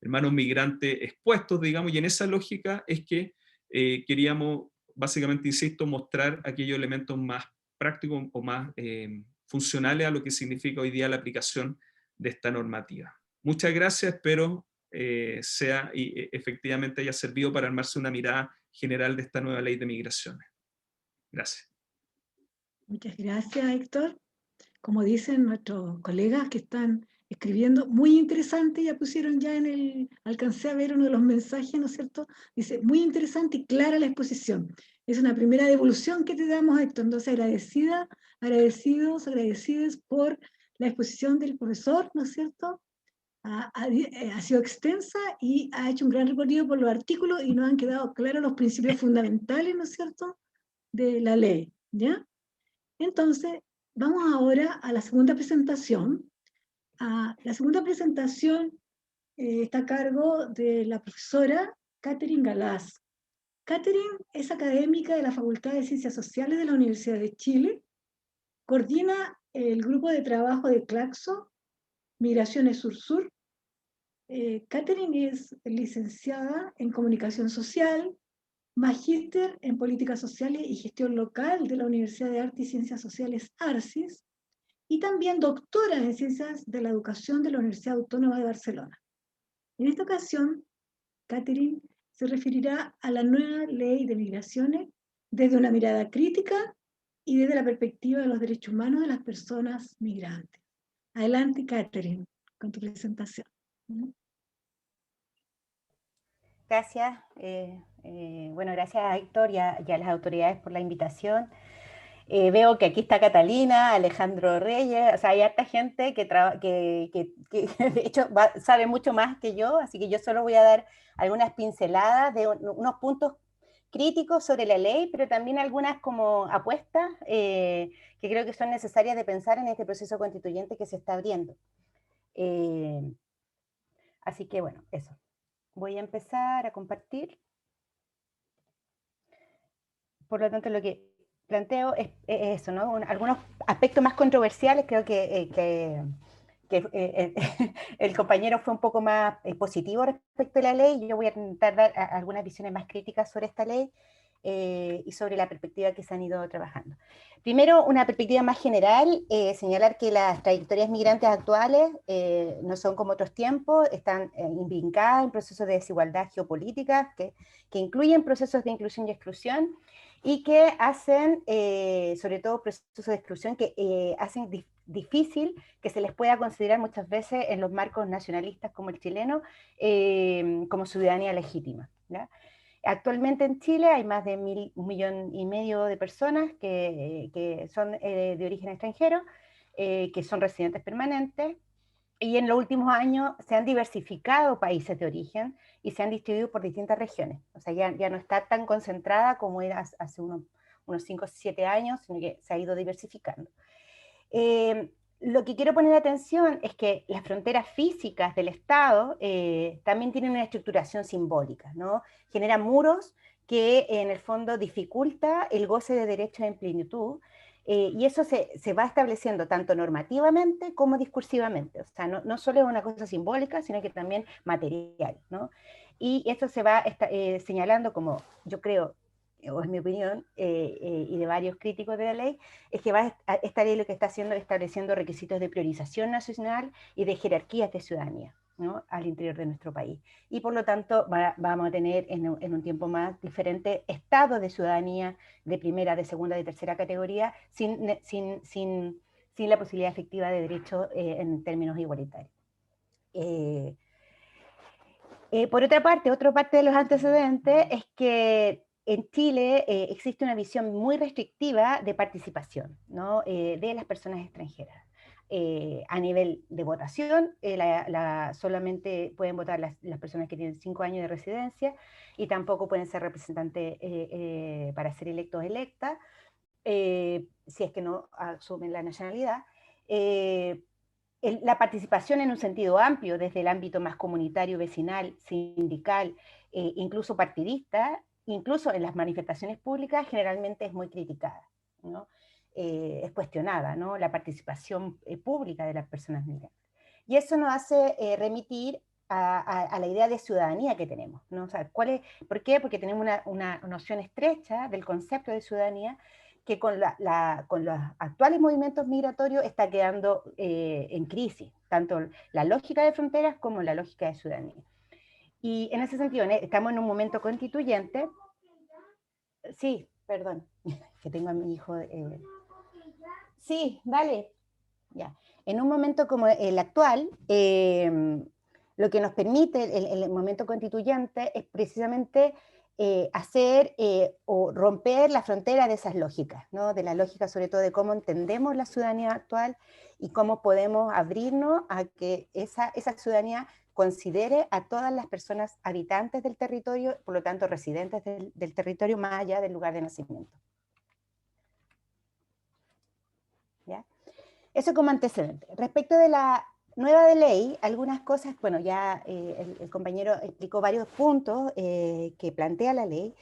hermanos migrantes expuestos, digamos, y en esa lógica es que queríamos, básicamente, insisto, mostrar aquellos elementos más prácticos o más funcionales a lo que significa hoy día la aplicación de esta normativa. Muchas gracias, espero sea y efectivamente haya servido para armarse una mirada general de esta nueva ley de migraciones. Gracias. Muchas gracias, Héctor. Como dicen nuestros colegas que están escribiendo, muy interesante, ya pusieron ya alcancé a ver uno de los mensajes, ¿no es cierto? Dice, muy interesante y clara la exposición. Es una primera devolución que te damos, Héctor. Entonces, agradecidos por la exposición del profesor, ¿no es cierto? Ha sido extensa y ha hecho un gran recorrido por los artículos y nos han quedado claros los principios fundamentales, ¿no es cierto?, de la ley, ¿ya? Entonces, vamos ahora a la segunda presentación. La segunda presentación está a cargo de la profesora Catherine Galaz. Catherine es académica de la Facultad de Ciencias Sociales de la Universidad de Chile, coordina el grupo de trabajo de Claxo, Migraciones Sur-Sur. Catherine es licenciada en Comunicación Social, magíster en Políticas Sociales y Gestión Local de la Universidad de Arte y Ciencias Sociales ARCIS, y también doctora en Ciencias de la Educación de la Universidad Autónoma de Barcelona. En esta ocasión, Catherine se referirá a la nueva ley de migraciones desde una mirada crítica y desde la perspectiva de los derechos humanos de las personas migrantes. Adelante, Catherine, con tu presentación. Gracias. Bueno, gracias a Héctor y a las autoridades por la invitación. Veo que aquí está Catalina, Alejandro Reyes, o sea, hay harta gente que de hecho sabe mucho más que yo, así que yo solo voy a dar algunas pinceladas de unos puntos críticos sobre la ley, pero también algunas como apuestas que creo que son necesarias de pensar en este proceso constituyente que se está abriendo. Así que bueno, eso. Voy a empezar a compartir. Por lo tanto, lo que planteo es eso, ¿no? Algunos aspectos más controversiales, creo que el compañero fue un poco más positivo respecto a la ley. Yo voy a intentar dar algunas visiones más críticas sobre esta ley y sobre la perspectiva que se han ido trabajando. Primero, una perspectiva más general, señalar que las trayectorias migrantes actuales no son como otros tiempos, están imbricadas en procesos de desigualdad geopolítica que incluyen procesos de inclusión y exclusión, y que hacen, sobre todo, procesos de exclusión que hacen difícil que se les pueda considerar muchas veces en los marcos nacionalistas como el chileno, como ciudadanía legítima, ¿ya? Actualmente en Chile hay más de 1,5 millones de personas que son de origen extranjero, que son residentes permanentes, y en los últimos años se han diversificado países de origen y se han distribuido por distintas regiones. O sea, ya no está tan concentrada como era hace unos 5 o 7 años, sino que se ha ido diversificando. Lo que quiero poner atención es que las fronteras físicas del Estado también tienen una estructuración simbólica, ¿no? Generan muros que en el fondo dificulta el goce de derechos en plenitud, y eso se va estableciendo tanto normativamente como discursivamente. O sea, no solo es una cosa simbólica, sino que también material, ¿no? Y esto se va señalando como, yo creo, o es mi opinión, y de varios críticos de la ley, es que esta ley lo que está haciendo es estableciendo requisitos de priorización nacional y de jerarquías de ciudadanía. ¿no?, al interior de nuestro país. Y por lo tanto vamos a tener en un tiempo más diferentes estados de ciudadanía de primera, de segunda, de tercera categoría, sin la posibilidad efectiva de derecho en términos igualitarios. Por otra parte de los antecedentes es que en Chile existe una visión muy restrictiva de participación, ¿no?, de las personas extranjeras. A nivel de votación, solamente pueden votar las personas que tienen 5 años de residencia, y tampoco pueden ser representantes para ser electos o electas, si es que no asumen la nacionalidad. La participación en un sentido amplio, desde el ámbito más comunitario, vecinal, sindical, incluso partidista, incluso en las manifestaciones públicas, generalmente es muy criticada, ¿no? Es cuestionada, ¿no?, la participación pública de las personas migrantes. Y eso nos hace remitir a la idea de ciudadanía que tenemos, ¿no? O sea, ¿por qué? Porque tenemos una noción estrecha del concepto de ciudadanía, que con los actuales movimientos migratorios está quedando en crisis, tanto la lógica de fronteras como la lógica de ciudadanía. Y en ese sentido, estamos en un momento constituyente. Sí, perdón, que tengo a mi hijo. Sí, dale. Ya. En un momento como el actual, lo que nos permite el momento constituyente es precisamente hacer o romper la frontera de esas lógicas, ¿no?, de la lógica sobre todo de cómo entendemos la ciudadanía actual y cómo podemos abrirnos a que esa ciudadanía considere a todas las personas habitantes del territorio, por lo tanto residentes del territorio, más allá del lugar de nacimiento. ¿Ya? Eso como antecedente. Respecto de la nueva ley, algunas cosas, bueno, ya el compañero explicó varios puntos que plantea la ley,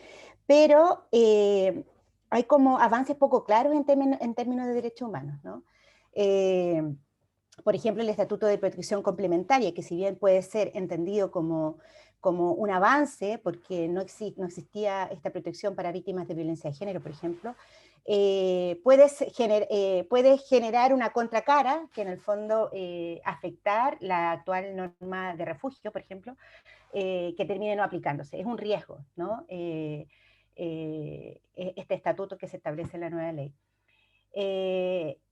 pero hay como avances poco claros en términos de derechos humanos, ¿no? Por ejemplo, el Estatuto de Protección Complementaria, que si bien puede ser entendido como un avance, porque no existía esta protección para víctimas de violencia de género, por ejemplo, puede generar una contracara que en el fondo afectar la actual norma de refugio, por ejemplo, que termine no aplicándose. Es un riesgo, ¿no?, este estatuto que se establece en la nueva ley.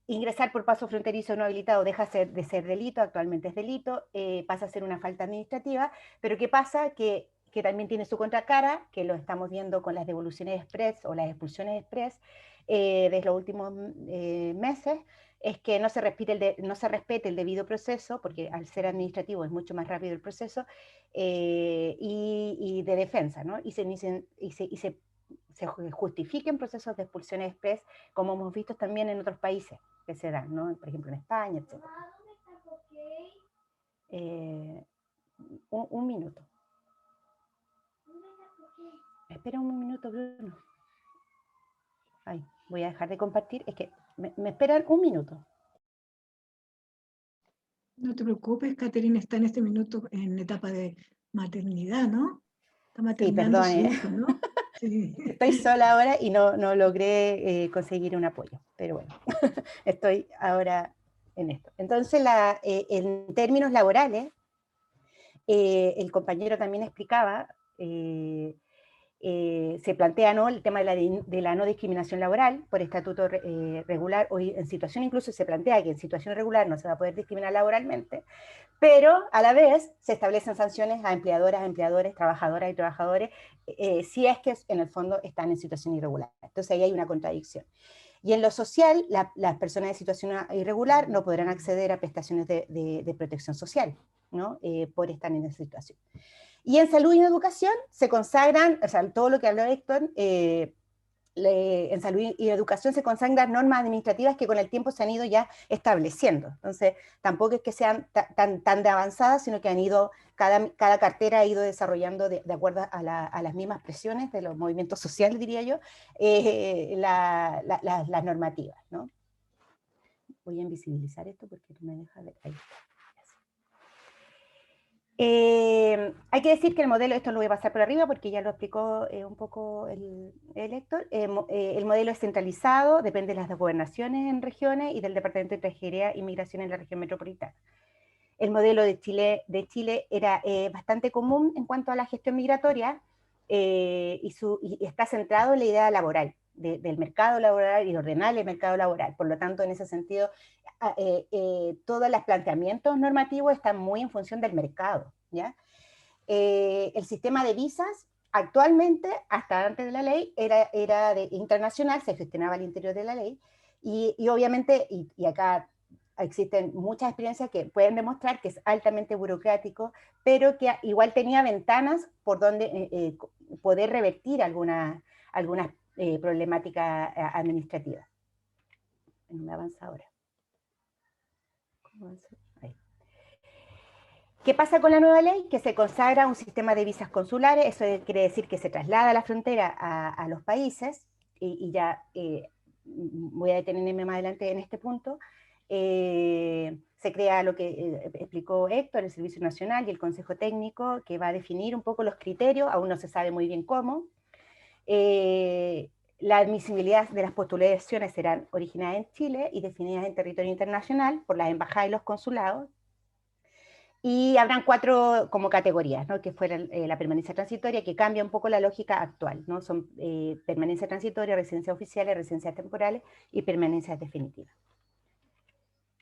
Ingresar por paso fronterizo no habilitado deja de ser delito, actualmente es delito, pasa a ser una falta administrativa, pero ¿qué pasa? Que también tiene su contracara, que lo estamos viendo con las devoluciones express o las expulsiones express de los últimos meses, es que no se respete el debido proceso, porque al ser administrativo es mucho más rápido el proceso, y de defensa, ¿no? Y se justifiquen procesos de expulsiones express, como hemos visto también en otros países que se dan, ¿no?, por ejemplo en España, etc. Un minuto. Espera un minuto, Bruno. Ay, voy a dejar de compartir, es que me esperan un minuto. No te preocupes, Catherine está en este minuto en etapa de maternidad, ¿no? Está maternando a su hijo, ¿no? Sí. Estoy sola ahora y no logré conseguir un apoyo, pero bueno, estoy ahora en esto. Entonces, en términos laborales, el compañero también explicaba, se plantea, ¿no?, el tema de la no discriminación laboral por estatuto regular, o en situación incluso se plantea que en situación regular no se va a poder discriminar laboralmente, pero a la vez se establecen sanciones a empleadoras, empleadores, trabajadoras y trabajadores, si es que en el fondo están en situación irregular. Entonces ahí hay una contradicción. Y en lo social, las personas en situación irregular no podrán acceder a prestaciones de protección social, ¿no?, por estar en esa situación. Y en salud y en educación se consagran, o sea, todo lo que habló Héctor, en salud y educación se consagran normas administrativas que con el tiempo se han ido ya estableciendo. Entonces, tampoco es que sean tan de avanzadas, sino que cada cartera ha ido desarrollando de acuerdo a las mismas presiones de los movimientos sociales, diría yo, las normativas, ¿no? Voy a invisibilizar esto porque no me deja ver. Ahí está. Hay que decir que el modelo, esto lo voy a pasar por arriba porque ya lo explicó un poco el Héctor, el modelo es centralizado, depende de las gobernaciones en regiones y del Departamento de Extranjería e Inmigración en la región metropolitana. El modelo de Chile era bastante común en cuanto a la gestión migratoria, y está centrado en la idea laboral, del mercado laboral y de ordenar el mercado laboral. Por lo tanto, en ese sentido, todos los planteamientos normativos están muy en función del mercado, ¿ya? El sistema de visas, actualmente, hasta antes de la ley, era internacional, se gestionaba al interior de la ley, y obviamente, y acá existen muchas experiencias que pueden demostrar que es altamente burocrático, pero que igual tenía ventanas por donde poder revertir algunas problemáticas administrativas. No me avanza ahora. ¿Cómo avanza? Ahí. ¿Qué pasa con la nueva ley? Que se consagra un sistema de visas consulares, eso quiere decir que se traslada la frontera a los países, y ya voy a detenerme más adelante en este punto. Se crea lo que explicó Héctor, el Servicio Nacional y el Consejo Técnico, que va a definir un poco los criterios, aún no se sabe muy bien cómo. La admisibilidad de las postulaciones serán originadas en Chile y definidas en territorio internacional por las embajadas y los consulados. Y habrán 4 como categorías, ¿no? Que fueran la permanencia transitoria, que cambia un poco la lógica actual, ¿no? Son permanencia transitoria, residencias oficiales, residencias temporales y permanencias definitivas.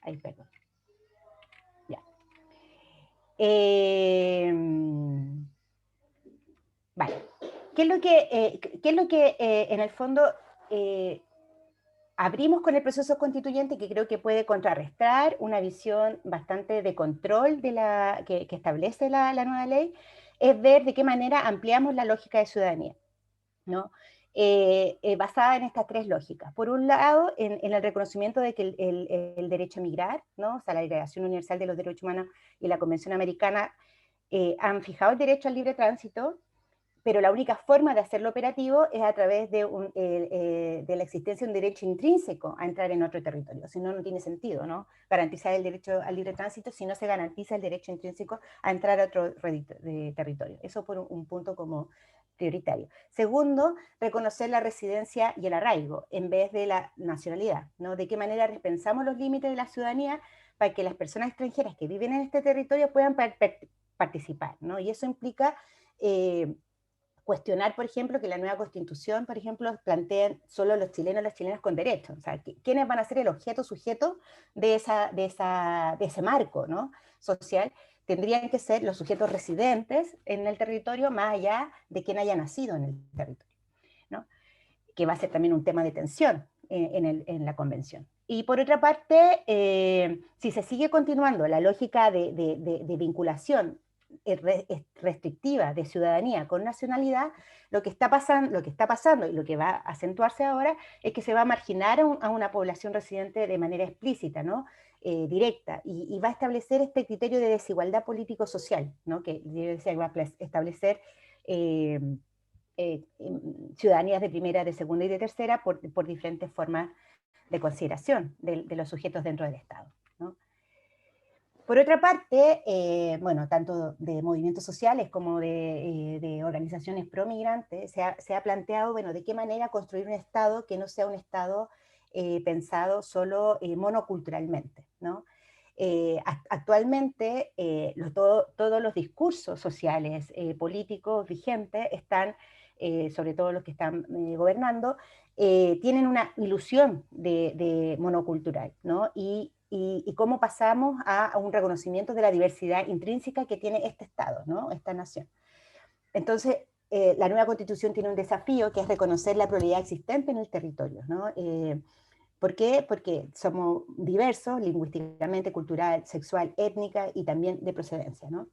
Ay, perdón. Ya. Vale. ¿Qué es lo que en el fondo abrimos con el proceso constituyente, que creo que puede contrarrestar una visión bastante de control que establece la nueva ley? Es ver de qué manera ampliamos la lógica de ciudadanía, ¿no? Basada en estas 3 lógicas. Por un lado, en el reconocimiento de que el derecho a migrar, ¿no? O sea, la Declaración Universal de los Derechos Humanos y la Convención Americana han fijado el derecho al libre tránsito, pero la única forma de hacerlo operativo es a través de la existencia de un derecho intrínseco a entrar en otro territorio. Si no, no tiene sentido, ¿no? Garantizar el derecho al libre tránsito si no se garantiza el derecho intrínseco a entrar a otro territorio. Eso por un punto como prioritario. Segundo, reconocer la residencia y el arraigo en vez de la nacionalidad, ¿no? De qué manera repensamos los límites de la ciudadanía para que las personas extranjeras que viven en este territorio puedan participar, ¿no? Y eso implica cuestionar, por ejemplo, que la nueva Constitución, por ejemplo, planteen solo los chilenos y las chilenas con derechos. O sea, ¿quiénes van a ser el sujeto de ese marco, ¿no? social? Tendrían que ser los sujetos residentes en el territorio, más allá de quien haya nacido en el territorio, ¿no? Que va a ser también un tema de tensión en la convención. Y por otra parte, si se sigue continuando la lógica de vinculación restrictiva de ciudadanía con nacionalidad, lo que está pasando y lo que va a acentuarse ahora es que se va a marginar a una población residente de manera explícita, ¿no? Directa, y va a establecer este criterio de desigualdad político-social, ¿no? Que va a establecer ciudadanías de primera, de segunda y de tercera por diferentes formas de consideración de los sujetos dentro del Estado, ¿no? Por otra parte, bueno, tanto de movimientos sociales como de organizaciones pro-migrantes, se ha planteado, bueno, de qué manera construir un Estado que no sea un Estado pensado solo monoculturalmente, ¿no? Actualmente, todos los discursos sociales, políticos vigentes están, sobre todo los que están gobernando, tienen una ilusión de monocultural, ¿no? Y cómo pasamos a un reconocimiento de la diversidad intrínseca que tiene este Estado, ¿no? Esta nación. Entonces, la nueva Constitución tiene un desafío que es reconocer la pluralidad existente en el territorio, ¿no? ¿Por qué? Porque somos diversos lingüísticamente, cultural, sexual, étnica y también de procedencia, ¿no?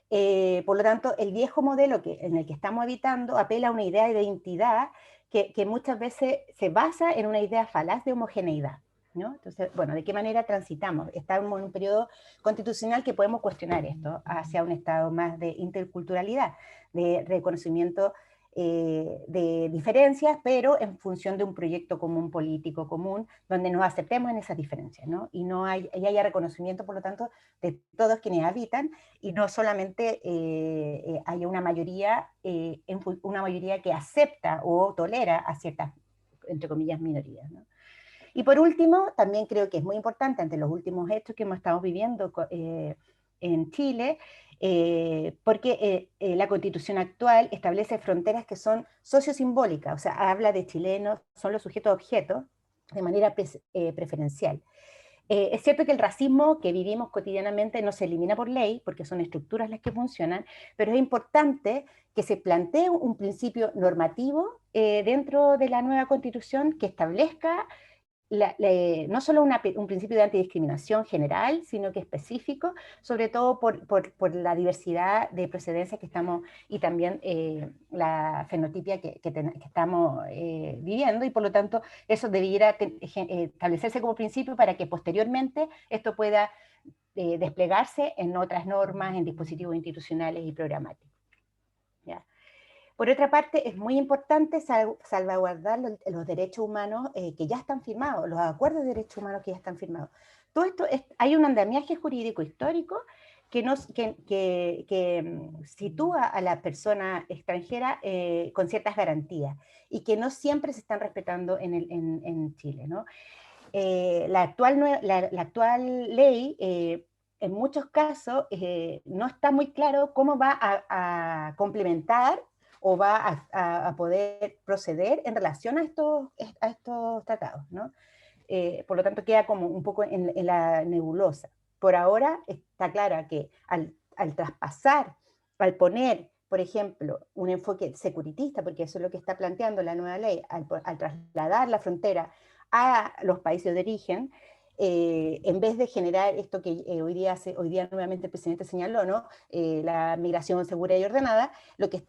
Por lo tanto, el viejo modelo en el que estamos habitando apela a una idea de identidad que muchas veces se basa en una idea falaz de homogeneidad, ¿no? Entonces, bueno, ¿de qué manera transitamos? Estamos en un periodo constitucional que podemos cuestionar esto hacia un estado más de interculturalidad, de reconocimiento de diferencias, pero en función de un proyecto común, político común, donde nos aceptemos en esas diferencias, ¿no? Y haya reconocimiento, por lo tanto, de todos quienes habitan, y no solamente haya una mayoría que acepta o tolera a ciertas, entre comillas, minorías, ¿no? Y por último, también creo que es muy importante ante los últimos hechos que hemos estado viviendo en Chile, porque la Constitución actual establece fronteras que son sociosimbólicas, o sea, habla de chilenos, son los sujetos objetos de manera preferencial. Es cierto que el racismo que vivimos cotidianamente no se elimina por ley, porque son estructuras las que funcionan, pero es importante que se plantee un principio normativo dentro de la nueva Constitución que establezca no solo un principio de antidiscriminación general, sino que específico, sobre todo por la diversidad de procedencias que estamos, y también la fenotipia que estamos viviendo, y por lo tanto eso debiera establecerse como principio para que posteriormente esto pueda desplegarse en otras normas, en dispositivos institucionales y programáticos. ¿Ya? Por otra parte, es muy importante salvaguardar los derechos humanos que ya están firmados, los acuerdos de derechos humanos que ya están firmados. Todo esto, hay un andamiaje jurídico histórico que sitúa a la persona extranjera con ciertas garantías y que no siempre se están respetando en Chile, ¿no? La actual ley, en muchos casos, no está muy claro cómo va a complementar o va a poder proceder en relación a estos tratados, ¿no? Por lo tanto, queda como un poco en la nebulosa. Por ahora está clara que al traspasar, al poner, por ejemplo, un enfoque securitista, porque eso es lo que está planteando la nueva ley, al trasladar la frontera a los países de origen, en vez de generar esto que hoy día nuevamente el presidente señaló, ¿no? La migración segura y ordenada, lo que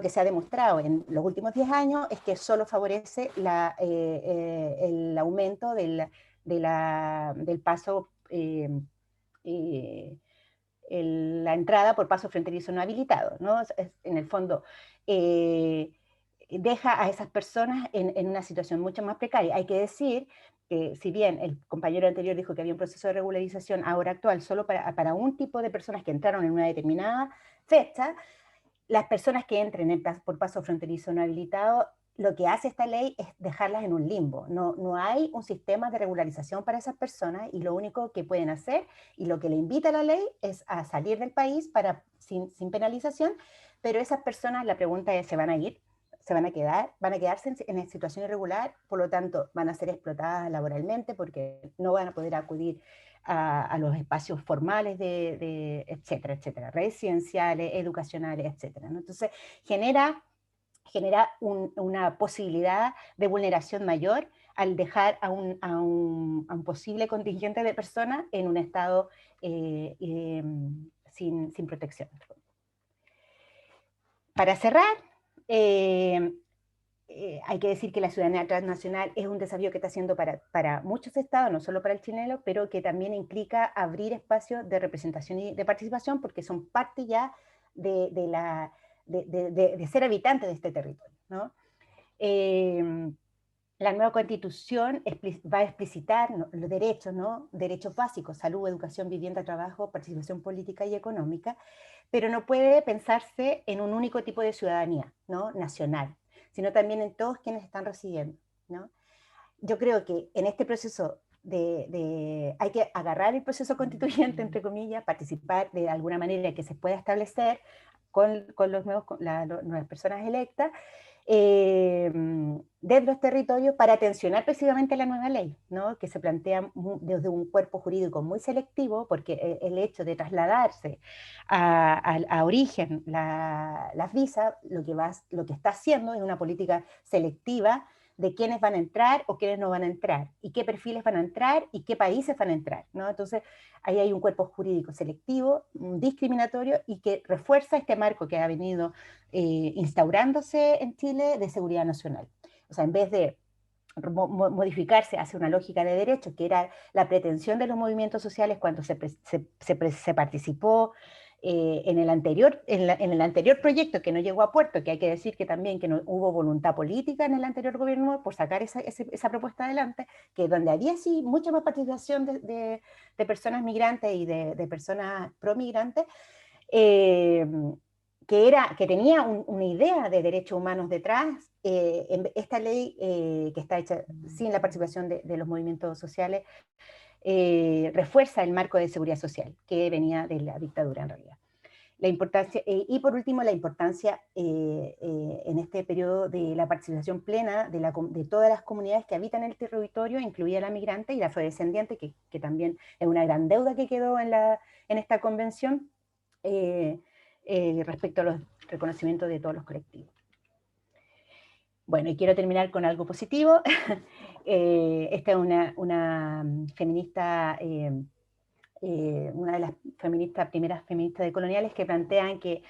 se ha demostrado en los últimos 10 años es que solo favorece el aumento del paso, la entrada por paso fronterizo no habilitado, ¿no? En el fondo, deja a esas personas en una situación mucho más precaria. Hay que decir que si bien el compañero anterior dijo que había un proceso de regularización ahora actual solo para un tipo de personas que entraron en una determinada fecha, las personas que entren por paso fronterizo no habilitado, lo que hace esta ley es dejarlas en un limbo. No hay un sistema de regularización para esas personas y lo único que pueden hacer y lo que le invita a la ley es a salir del país sin penalización, pero esas personas, la pregunta es, ¿se van a ir? ¿Se van a quedar? ¿Van a quedarse en situación irregular? Por lo tanto, van a ser explotadas laboralmente porque no van a poder acudir a los espacios formales etcétera, etcétera, residenciales, educacionales, etcétera, ¿no? Entonces, genera una posibilidad de vulneración mayor al dejar a un posible contingente de personas en un estado sin protección. Para cerrar, hay que decir que la ciudadanía transnacional es un desafío que está haciendo para muchos estados, no solo para el chileno, pero que también implica abrir espacios de representación y de participación porque son parte ya de ser habitantes de este territorio, ¿no? La nueva Constitución va a explicitar los derechos, ¿no? Derechos básicos, salud, educación, vivienda, trabajo, participación política y económica, pero no puede pensarse en un único tipo de ciudadanía, ¿no? Nacional, sino también en todos quienes están residiendo, ¿no? Yo creo que en este proceso hay que agarrar el proceso constituyente, entre comillas, participar de alguna manera que se pueda establecer con las nuevas personas electas, de los territorios para tensionar precisamente la nueva ley, ¿no? Que se plantea desde un cuerpo jurídico muy selectivo, porque el hecho de trasladarse a origen las visas, lo que está haciendo es una política selectiva de quiénes van a entrar o quiénes no van a entrar, y qué perfiles van a entrar y qué países van a entrar, ¿no? Entonces, ahí hay un cuerpo jurídico selectivo, discriminatorio, y que refuerza este marco que ha venido instaurándose en Chile de seguridad nacional. O sea, en vez de modificarse hacia una lógica de derechos, que era la pretensión de los movimientos sociales cuando se participó en el anterior proyecto que no llegó a puerto, que hay que decir que también que no hubo voluntad política en el anterior gobierno por sacar esa propuesta adelante, que donde había sí mucha más participación de personas migrantes y de personas pro-migrantes, que tenía una idea de derechos humanos detrás, esta ley que está hecha sin la participación de los movimientos sociales, refuerza el marco de seguridad social que venía de la dictadura en realidad. La importancia, y por último, la importancia en este periodo de la participación plena de todas las comunidades que habitan el territorio, incluida la migrante y la afrodescendiente, que también es una gran deuda que quedó en esta convención respecto a los reconocimientos de todos los colectivos. Bueno, y quiero terminar con algo positivo. Esta es una feminista, una de las primeras feministas decoloniales que plantean que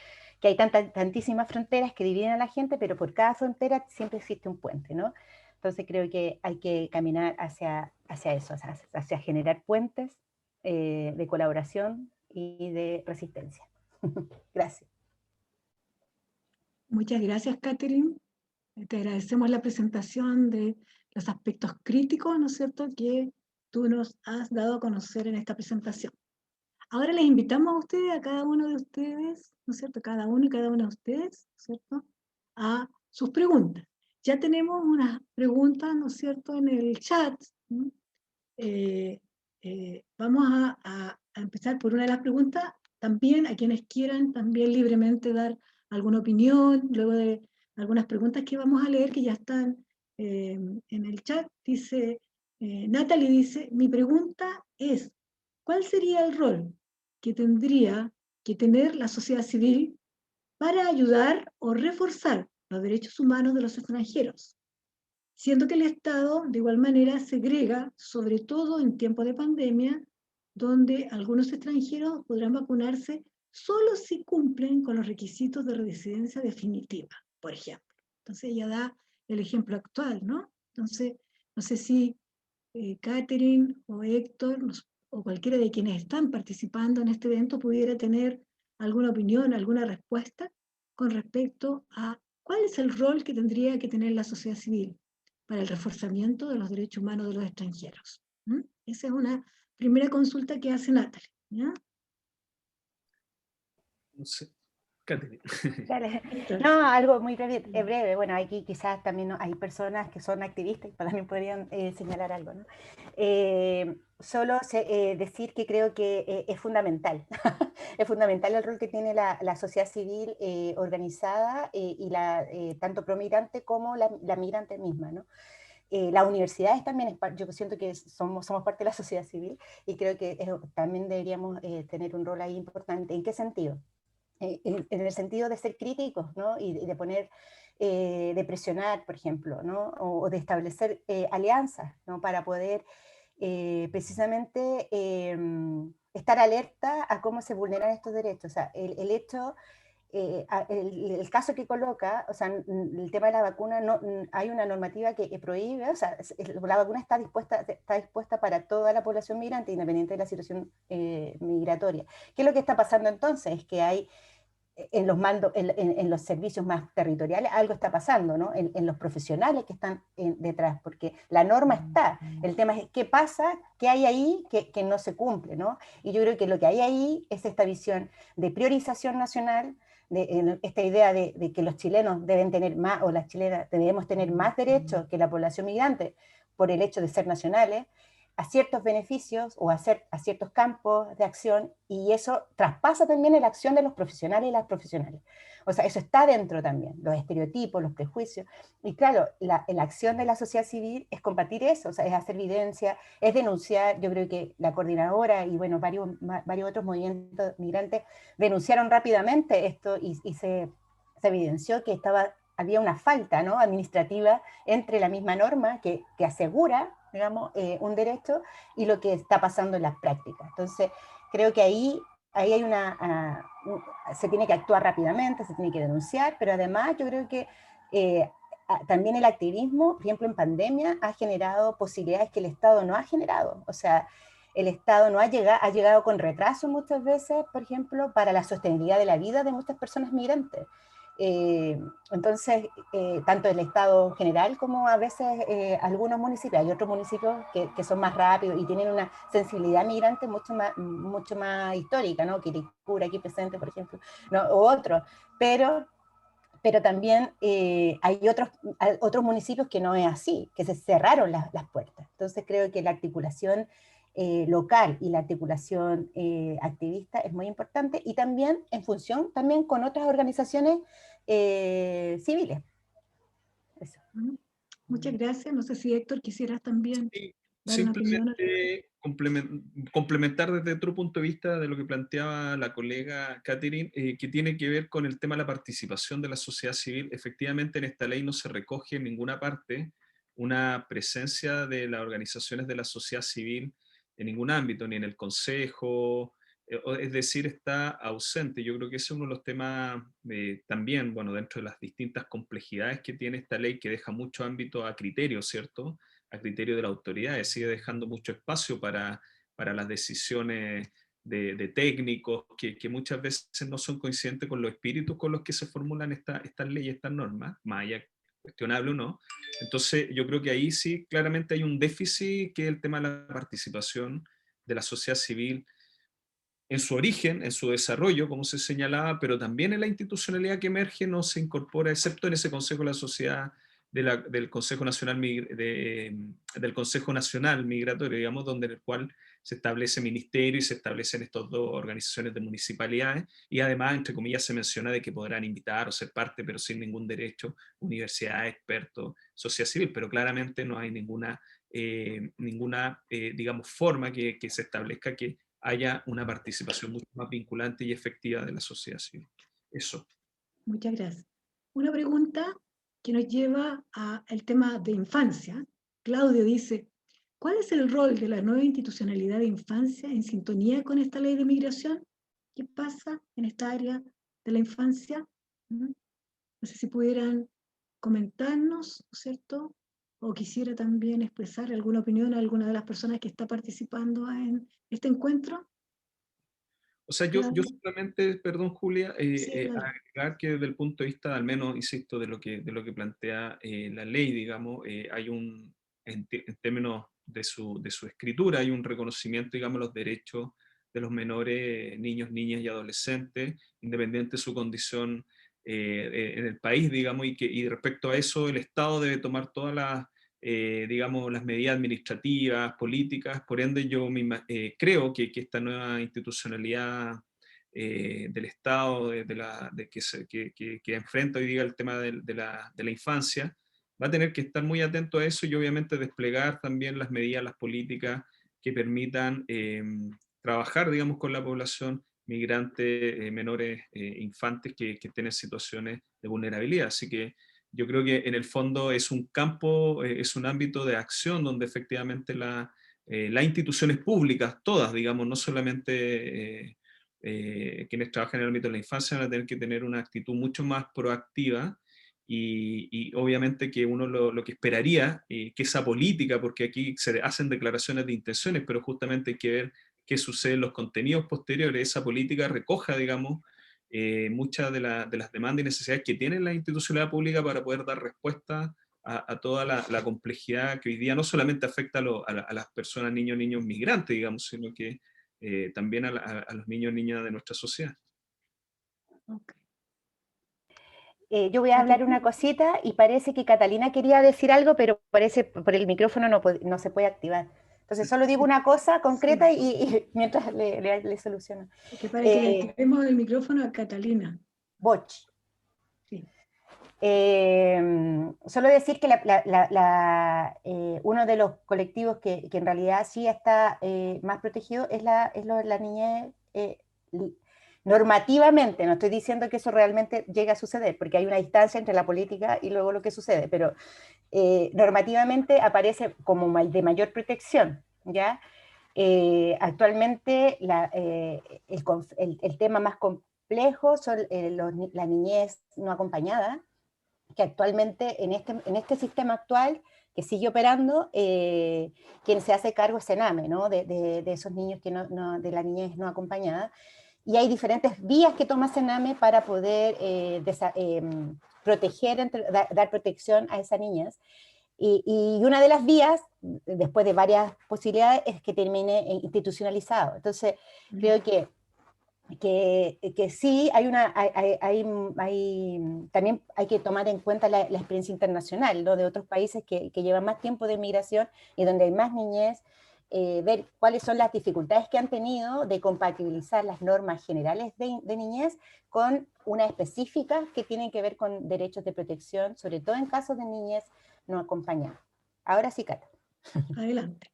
hay tantísimas fronteras que dividen a la gente, pero por cada frontera siempre existe un puente, ¿no? Entonces creo que hay que caminar hacia eso, hacia generar puentes de colaboración y de resistencia. Gracias. Muchas gracias, Catherine. Te agradecemos la presentación de los aspectos críticos, ¿no es cierto?, que tú nos has dado a conocer en esta presentación. Ahora les invitamos a ustedes, a cada uno de ustedes, ¿no es cierto?, cada uno y cada una de ustedes, ¿no es cierto?, a sus preguntas. Ya tenemos unas preguntas, ¿no es cierto?, en el chat. Vamos a empezar por una de las preguntas. También a quienes quieran también libremente dar alguna opinión, luego de algunas preguntas que vamos a leer que ya están en el chat. Dice, Natalie dice, mi pregunta es, ¿cuál sería el rol que tendría que tener la sociedad civil para ayudar o reforzar los derechos humanos de los extranjeros? Siendo que el Estado, de igual manera, segrega, sobre todo en tiempos de pandemia, donde algunos extranjeros podrán vacunarse solo si cumplen con los requisitos de residencia definitiva, por ejemplo. Entonces ella da el ejemplo actual, ¿no? Entonces, no sé si Catherine o Héctor o cualquiera de quienes están participando en este evento pudiera tener alguna opinión, alguna respuesta con respecto a cuál es el rol que tendría que tener la sociedad civil para el reforzamiento de los derechos humanos de los extranjeros. Esa es una primera consulta que hace Natalie, ¿ya? No sé, Catherine. Dale. No, algo muy breve. Bueno, aquí quizás también hay personas que son activistas y también podrían señalar algo, ¿no? Solo decir que creo que es fundamental. Es fundamental el rol que tiene la sociedad civil organizada y tanto promigrante como la migrante misma, ¿no? Las universidades también, yo siento que somos parte de la sociedad civil y creo que también deberíamos tener un rol ahí importante. ¿En qué sentido? En el sentido de ser críticos, ¿no? Y de poner, de presionar, por ejemplo, ¿no? O de establecer alianzas, ¿no? Para poder precisamente estar alerta a cómo se vulneran estos derechos. O sea, el hecho... el caso que coloca, o sea, el tema de la vacuna, hay una normativa que prohíbe, o sea, la vacuna está dispuesta para toda la población migrante, independiente de la situación migratoria. ¿Qué es lo que está pasando entonces? Es que hay en los mandos, en los servicios más territoriales, algo está pasando, ¿no? En los profesionales que están detrás, porque la norma está. El tema es qué pasa, qué hay ahí que no se cumple, ¿no? Y yo creo que lo que hay ahí es esta visión de priorización nacional, de esta idea de que los chilenos deben tener más, o las chilenas debemos tener más derechos que la población migrante por el hecho de ser nacionales, a ciertos beneficios o a ciertos campos de acción, y eso traspasa también la acción de los profesionales y las profesionales. O sea, eso está dentro también, los estereotipos, los prejuicios, y claro, la acción de la sociedad civil es combatir eso, o sea, es hacer evidencia, es denunciar. Yo creo que la coordinadora y bueno, varios otros movimientos migrantes denunciaron rápidamente esto y se evidenció que había una falta, ¿no?, administrativa entre la misma norma que asegura, digamos, un derecho y lo que está pasando en las prácticas. Entonces, creo que ahí hay se tiene que actuar rápidamente, se tiene que denunciar, pero además yo creo que también el activismo, por ejemplo, en pandemia, ha generado posibilidades que el Estado no ha generado. O sea, el Estado no ha llegado con retraso muchas veces, por ejemplo, para la sostenibilidad de la vida de muchas personas migrantes. Entonces, tanto el Estado general como a veces algunos municipios, hay otros municipios que son más rápidos y tienen una sensibilidad migrante mucho más histórica, ¿no? Quilicura, aquí presente, por ejemplo, ¿no? O otros, pero pero también hay otros municipios que no es así, que se cerraron las puertas. Entonces creo que la articulación local y la articulación activista es muy importante, y también en función también con otras organizaciones civiles. Eso. Muchas gracias. No sé si Héctor quisieras también Sí, dar una opinión. simplemente complementar desde otro punto de vista de lo que planteaba la colega Catherine, que tiene que ver con el tema de la participación de la sociedad civil. Efectivamente, en esta ley no se recoge en ninguna parte una presencia de las organizaciones de la sociedad civil en ningún ámbito, ni en el consejo, es decir, está ausente. Yo creo que ese es uno de los temas también, bueno, dentro de las distintas complejidades que tiene esta ley, que deja mucho ámbito a criterio, ¿cierto?, a criterio de la autoridad, sigue dejando mucho espacio para las decisiones de técnicos que muchas veces no son coincidentes con los espíritus con los que se formulan estas leyes, estas normas, más allá cuestionable o no. Entonces yo creo que ahí sí claramente hay un déficit, que es el tema de la participación de la sociedad civil en su origen, en su desarrollo, como se señalaba, pero también en la institucionalidad que emerge no se incorpora, excepto en ese Consejo de la Sociedad, del Consejo Nacional, del Consejo Nacional Migratorio, digamos, donde en el cual se establece ministerio y se establecen estas dos organizaciones de municipalidades, y además, entre comillas, se menciona de que podrán invitar o ser parte, pero sin ningún derecho, universidades, expertos, sociedad civil, pero claramente no hay ninguna digamos, forma que se establezca que haya una participación mucho más vinculante y efectiva de la sociedad civil. Eso. Muchas gracias. Una pregunta que nos lleva al tema de infancia. Claudio dice, ¿cuál es el rol de la nueva institucionalidad de infancia en sintonía con esta ley de migración? ¿Qué pasa en esta área de la infancia? No sé si pudieran comentarnos, ¿no es cierto? O quisiera también expresar alguna opinión a alguna de las personas que está participando en este encuentro. O sea, yo solamente, perdón Julia, Sí, agregar que desde el punto de vista, al menos, insisto, de lo que plantea la ley, digamos, hay en términos de su escritura, hay un reconocimiento, digamos, de los derechos de los niños, niñas y adolescentes, independiente de su condición en el país, digamos, y respecto a eso el Estado debe tomar todas las digamos, las medidas administrativas, políticas. Por ende, yo creo que esta nueva institucionalidad del Estado, que enfrenta hoy día el tema de la infancia, va a tener que estar muy atento a eso y obviamente desplegar también las medidas, las políticas que permitan trabajar, digamos, con la población migrante, menores, infantes que estén en situaciones de vulnerabilidad. Así que yo creo que en el fondo es un campo, es un ámbito de acción donde efectivamente las instituciones públicas, todas, digamos, no solamente quienes trabajan en el ámbito de la infancia, van a tener que tener una actitud mucho más proactiva y obviamente que uno lo que esperaría, que esa política, porque aquí se hacen declaraciones de intenciones, pero justamente hay que ver qué sucede en los contenidos posteriores, esa política recoja, digamos, muchas de las demandas y necesidades que tiene la institucionalidad pública para poder dar respuesta a toda la complejidad que hoy día no solamente afecta a las personas, niños migrantes, digamos, sino que también a los niños y niñas de nuestra sociedad. Okay. Yo voy a hablar una cosita y parece que Catalina quería decir algo, pero parece por el micrófono no se puede activar. Entonces solo digo una cosa concreta y mientras le soluciono. Que para que le activemos el micrófono a Catalina. Boch. Sí. Solo decir que uno de los colectivos que en realidad sí está más protegido es la niñez normativamente. No estoy diciendo que eso realmente llegue a suceder, porque hay una distancia entre la política y luego lo que sucede, pero normativamente aparece como de mayor protección, ¿ya? Actualmente el tema más complejo son la niñez no acompañada, que actualmente en este sistema actual que sigue operando, quien se hace cargo es Sename, ¿no? de esos niños de la niñez no acompañada, y hay diferentes vías que toma Sename para poder proteger, dar protección a esas niñas, y una de las vías, después de varias posibilidades, es que termine institucionalizado. Entonces, creo que que sí también hay que tomar en cuenta la experiencia internacional, ¿no? De otros países que llevan más tiempo de migración y donde hay más niñez, ver cuáles son las dificultades que han tenido de compatibilizar las normas generales de niñez con una específica que tienen que ver con derechos de protección, sobre todo en casos de niñez no acompañada. Ahora sí, Cata. Adelante.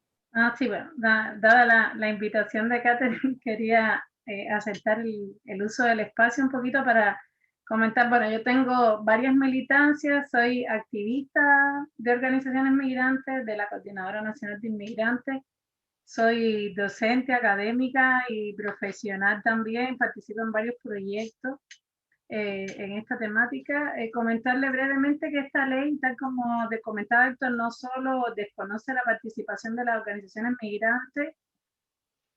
Sí, bueno, dada la invitación de Catherine, quería aceptar el uso del espacio un poquito para comentar. Bueno, yo tengo varias militancias, soy activista de organizaciones migrantes, de la Coordinadora Nacional de Inmigrantes, soy docente académica y profesional también, participo en varios proyectos en esta temática. Comentarle brevemente que esta ley, tal como comentaba Héctor, no solo desconoce la participación de las organizaciones migrantes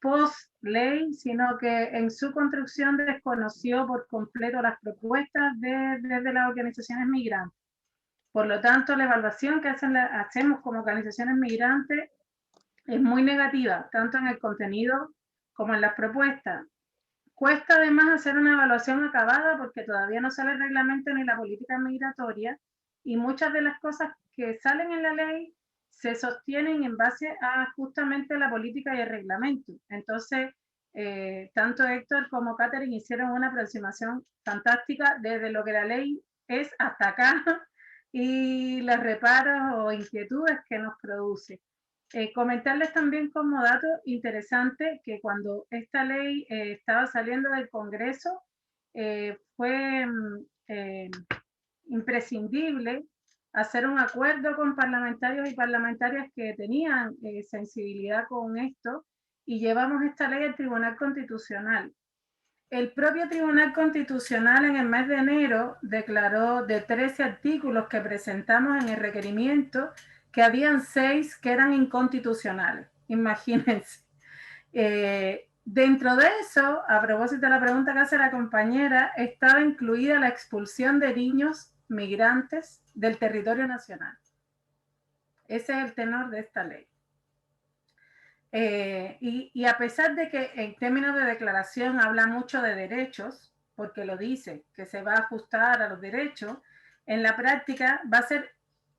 post-ley, sino que en su construcción desconoció por completo las propuestas desde las organizaciones migrantes. Por lo tanto, la evaluación que hacemos como organizaciones migrantes es muy negativa, tanto en el contenido como en las propuestas. Cuesta además hacer una evaluación acabada porque todavía no sale el reglamento ni la política migratoria, y muchas de las cosas que salen en la ley se sostienen en base a justamente la política y el reglamento. Entonces, tanto Héctor como Catherine hicieron una aproximación fantástica desde lo que la ley es hasta acá y los reparos o inquietudes que nos produce. Comentarles también como dato interesante que cuando esta ley estaba saliendo del Congreso, fue imprescindible hacer un acuerdo con parlamentarios y parlamentarias que tenían sensibilidad con esto, y llevamos esta ley al Tribunal Constitucional. El propio Tribunal Constitucional en el mes de enero declaró de 13 artículos que presentamos en el requerimiento que habían 6 que eran inconstitucionales. Imagínense. Dentro de eso, a propósito de la pregunta que hace la compañera, estaba incluida la expulsión de niños migrantes del territorio nacional. Ese es el tenor de esta ley. Y a pesar de que en términos de declaración habla mucho de derechos, porque lo dice, que se va a ajustar a los derechos, en la práctica va a ser,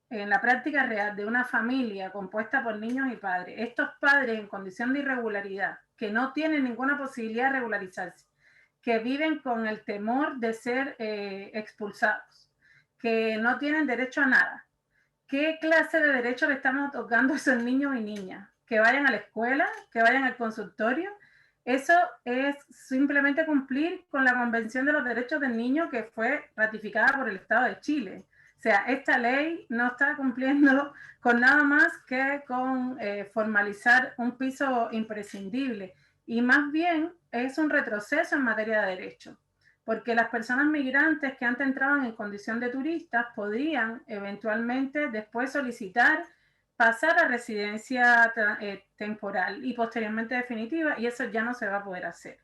en la práctica real de una familia compuesta por niños y padres, estos padres en condición de irregularidad, que no tienen ninguna posibilidad de regularizarse, que viven con el temor de ser expulsados, que no tienen derecho a nada. ¿Qué clase de derecho le estamos otorgando a esos niños y niñas? Que vayan a la escuela, que vayan al consultorio. Eso es simplemente cumplir con la Convención de los Derechos del Niño, que fue ratificada por el Estado de Chile. O sea, esta ley no está cumpliendo con nada más que con formalizar un piso imprescindible, y más bien es un retroceso en materia de derechos, porque las personas migrantes que antes entraban en condición de turistas podrían eventualmente después solicitar pasar a residencia temporal y posteriormente definitiva, y eso ya no se va a poder hacer.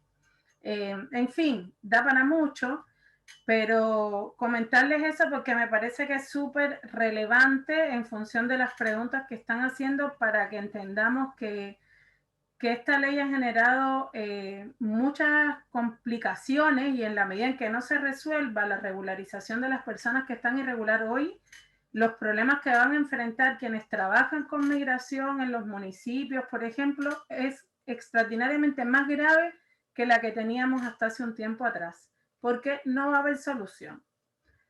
En fin, da para mucho, pero comentarles eso porque me parece que es súper relevante en función de las preguntas que están haciendo, para que entendamos que esta ley ha generado muchas complicaciones, y en la medida en que no se resuelva la regularización de las personas que están irregular hoy, los problemas que van a enfrentar quienes trabajan con migración en los municipios, por ejemplo, es extraordinariamente más grave que la que teníamos hasta hace un tiempo atrás, porque no va a haber solución.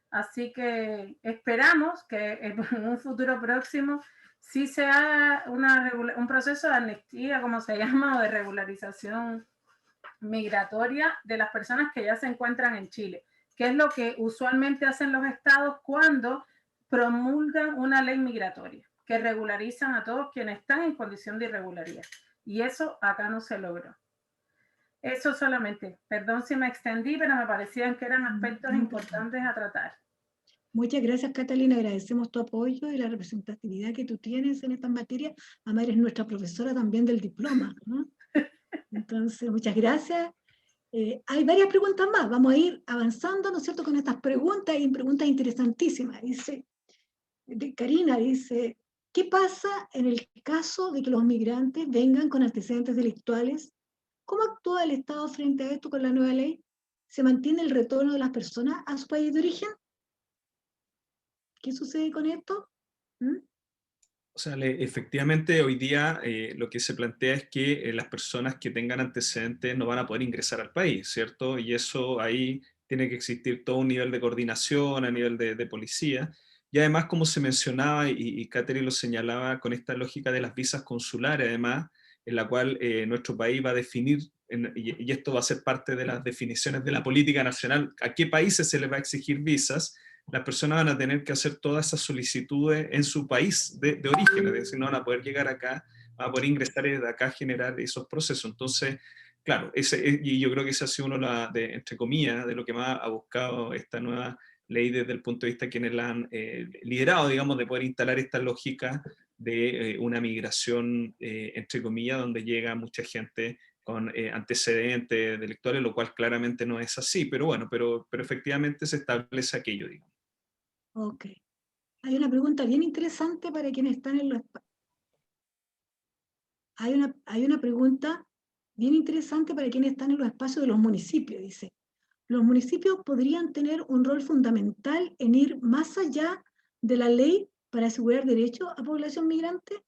Así que esperamos que en un futuro próximo sí se haga un proceso de amnistía, como se llama, o de regularización migratoria de las personas que ya se encuentran en Chile, que es lo que usualmente hacen los estados cuando promulgan una ley migratoria, que regularizan a todos quienes están en condición de irregularidad. Y eso acá no se logró. Eso solamente. Perdón si me extendí, pero me parecían que eran aspectos importantes a tratar. Muchas gracias, Catalina. Agradecemos tu apoyo y la representatividad que tú tienes en estas materias. Además, eres nuestra profesora también del diploma, ¿no? Entonces, muchas gracias. Hay varias preguntas más. Vamos a ir avanzando, ¿no es cierto?, con estas preguntas, y preguntas interesantísimas. Karina dice, ¿qué pasa en el caso de que los migrantes vengan con antecedentes delictuales ¿Cómo actúa el Estado frente a esto con la nueva ley? ¿Se mantiene el retorno de las personas a su país de origen? ¿Qué sucede con esto? ¿Mm? O sea, efectivamente hoy día lo que se plantea es que las personas que tengan antecedentes no van a poder ingresar al país, ¿cierto? Y eso ahí tiene que existir todo un nivel de coordinación a nivel de policía. Y además, como se mencionaba, y Catherine lo señalaba, con esta lógica de las visas consulares, además, en la cual nuestro país va a definir, y esto va a ser parte de las definiciones de la política nacional, a qué países se les va a exigir visas. Las personas van a tener que hacer todas esas solicitudes en su país de origen, es decir, no van a poder llegar acá, van a poder ingresar y desde acá generar esos procesos. Entonces, claro, y yo creo que ese ha sido uno, entre comillas, de lo que más ha buscado esta nueva ley desde el punto de vista de quienes la han liderado, digamos, de poder instalar esta lógica de una migración, entre comillas, donde llega mucha gente con antecedentes delictuales, lo cual claramente no es así, pero bueno, pero efectivamente se establece aquello, digamos. Ok. Hay una pregunta bien interesante para quienes están en los... Hay una pregunta bien interesante para quienes están en los espacios de los municipios, dice. ¿Los municipios podrían tener un rol fundamental en ir más allá de la ley para asegurar derechos a población migrante?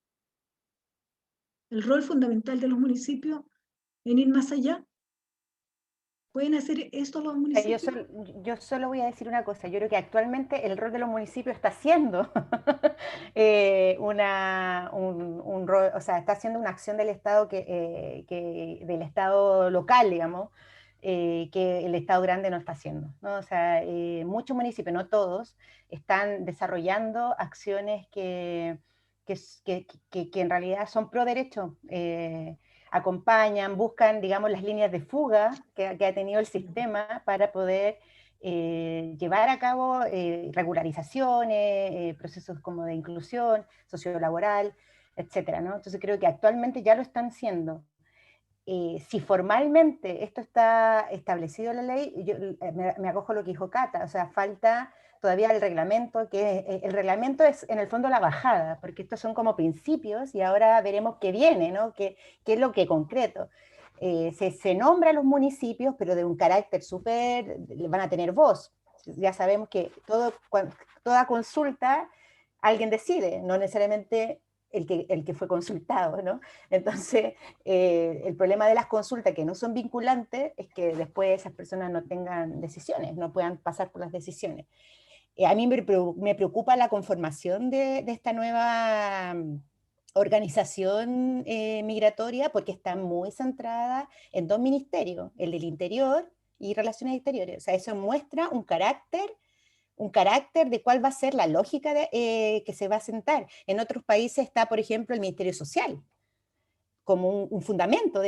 ¿El rol fundamental de los municipios en ir más allá? ¿Pueden hacer esto los Yo municipios? solo, yo solo voy a decir una cosa. Yo creo que actualmente el rol de los municipios está siendo un rol, o sea, está haciendo una acción del Estado del Estado local, digamos, que el Estado grande no está haciendo, ¿no? O sea, muchos municipios, no todos, están desarrollando acciones que en realidad son pro derecho. Acompañan, buscan, digamos, las líneas de fuga que ha tenido el sistema para poder llevar a cabo regularizaciones, procesos como de inclusión sociolaboral, etcétera, ¿no? Entonces creo que actualmente ya lo están haciendo. Si formalmente esto está establecido en la ley, yo me acojo a lo que dijo Cata, o sea, falta todavía el reglamento, el reglamento es en el fondo la bajada, porque estos son como principios y ahora veremos qué viene, ¿no? ¿Qué es lo que concreto? Se nombra a los municipios, pero de un carácter súper, van a tener voz. Ya sabemos que toda consulta alguien decide, no necesariamente el que fue consultado, ¿no? Entonces, el problema de las consultas que no son vinculantes es que después esas personas no tengan decisiones, no puedan pasar por las decisiones. A mí me preocupa la conformación de esta nueva organización migratoria porque está muy centrada en dos ministerios, el del Interior y Relaciones Exteriores. O sea, eso muestra un carácter de cuál va a ser la lógica que se va a sentar. En otros países está, por ejemplo, el Ministerio Social, como un fundamento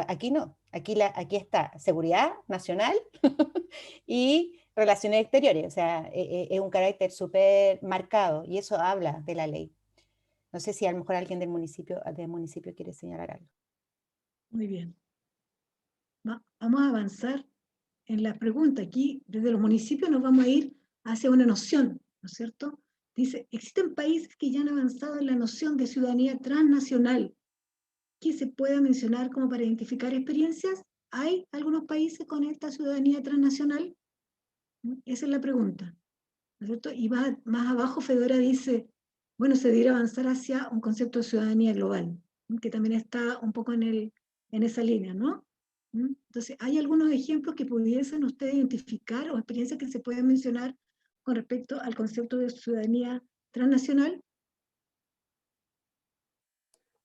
aquí no, aquí está seguridad nacional y relaciones exteriores, o sea, es un carácter súper marcado y eso habla de la ley. No sé si a lo mejor alguien del municipio quiere señalar algo. Muy bien. Vamos a avanzar en la pregunta. Aquí, desde los municipios, nos vamos a ir hacia una noción, ¿no es cierto? Dice, existen países que ya han avanzado en la noción de ciudadanía transnacional. ¿Qué se puede mencionar como para identificar experiencias? ¿Hay algunos países con esta ciudadanía transnacional? Esa es la pregunta, ¿no es cierto? Y más abajo Fedora dice, bueno, se debería avanzar hacia un concepto de ciudadanía global, que también está un poco en esa línea, ¿no? Entonces, ¿hay algunos ejemplos que pudiesen ustedes identificar o experiencias que se pueden mencionar con respecto al concepto de ciudadanía transnacional?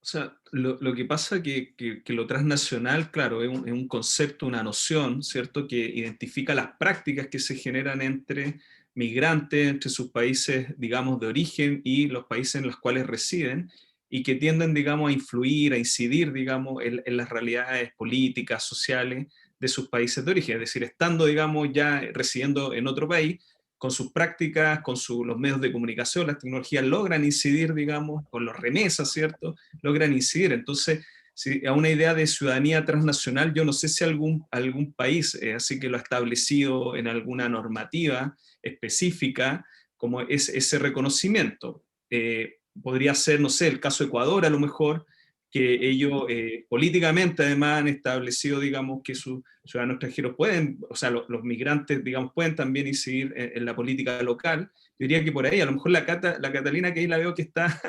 O sea, lo que pasa que lo transnacional, claro, es un concepto, una noción, ¿cierto?, que identifica las prácticas que se generan entre migrantes, entre sus países, digamos, de origen y los países en los cuales residen, y que tienden, digamos, a influir, a incidir, digamos, en las realidades políticas, sociales de sus países de origen. Es decir, estando, digamos, ya residiendo en otro país, con sus prácticas, con los medios de comunicación, las tecnologías logran incidir, digamos, con los remesas, ¿cierto?, logran incidir. Entonces, si a una idea de ciudadanía transnacional, yo no sé si algún país así que lo ha establecido en alguna normativa específica, como es ese reconocimiento. Podría ser, no sé, el caso de Ecuador a lo mejor, que ellos políticamente además han establecido, digamos, que sus ciudadanos extranjeros pueden, o sea, los migrantes, digamos, pueden también incidir en la política local. Yo diría que por ahí, a lo mejor la Catalina, que ahí la veo que está,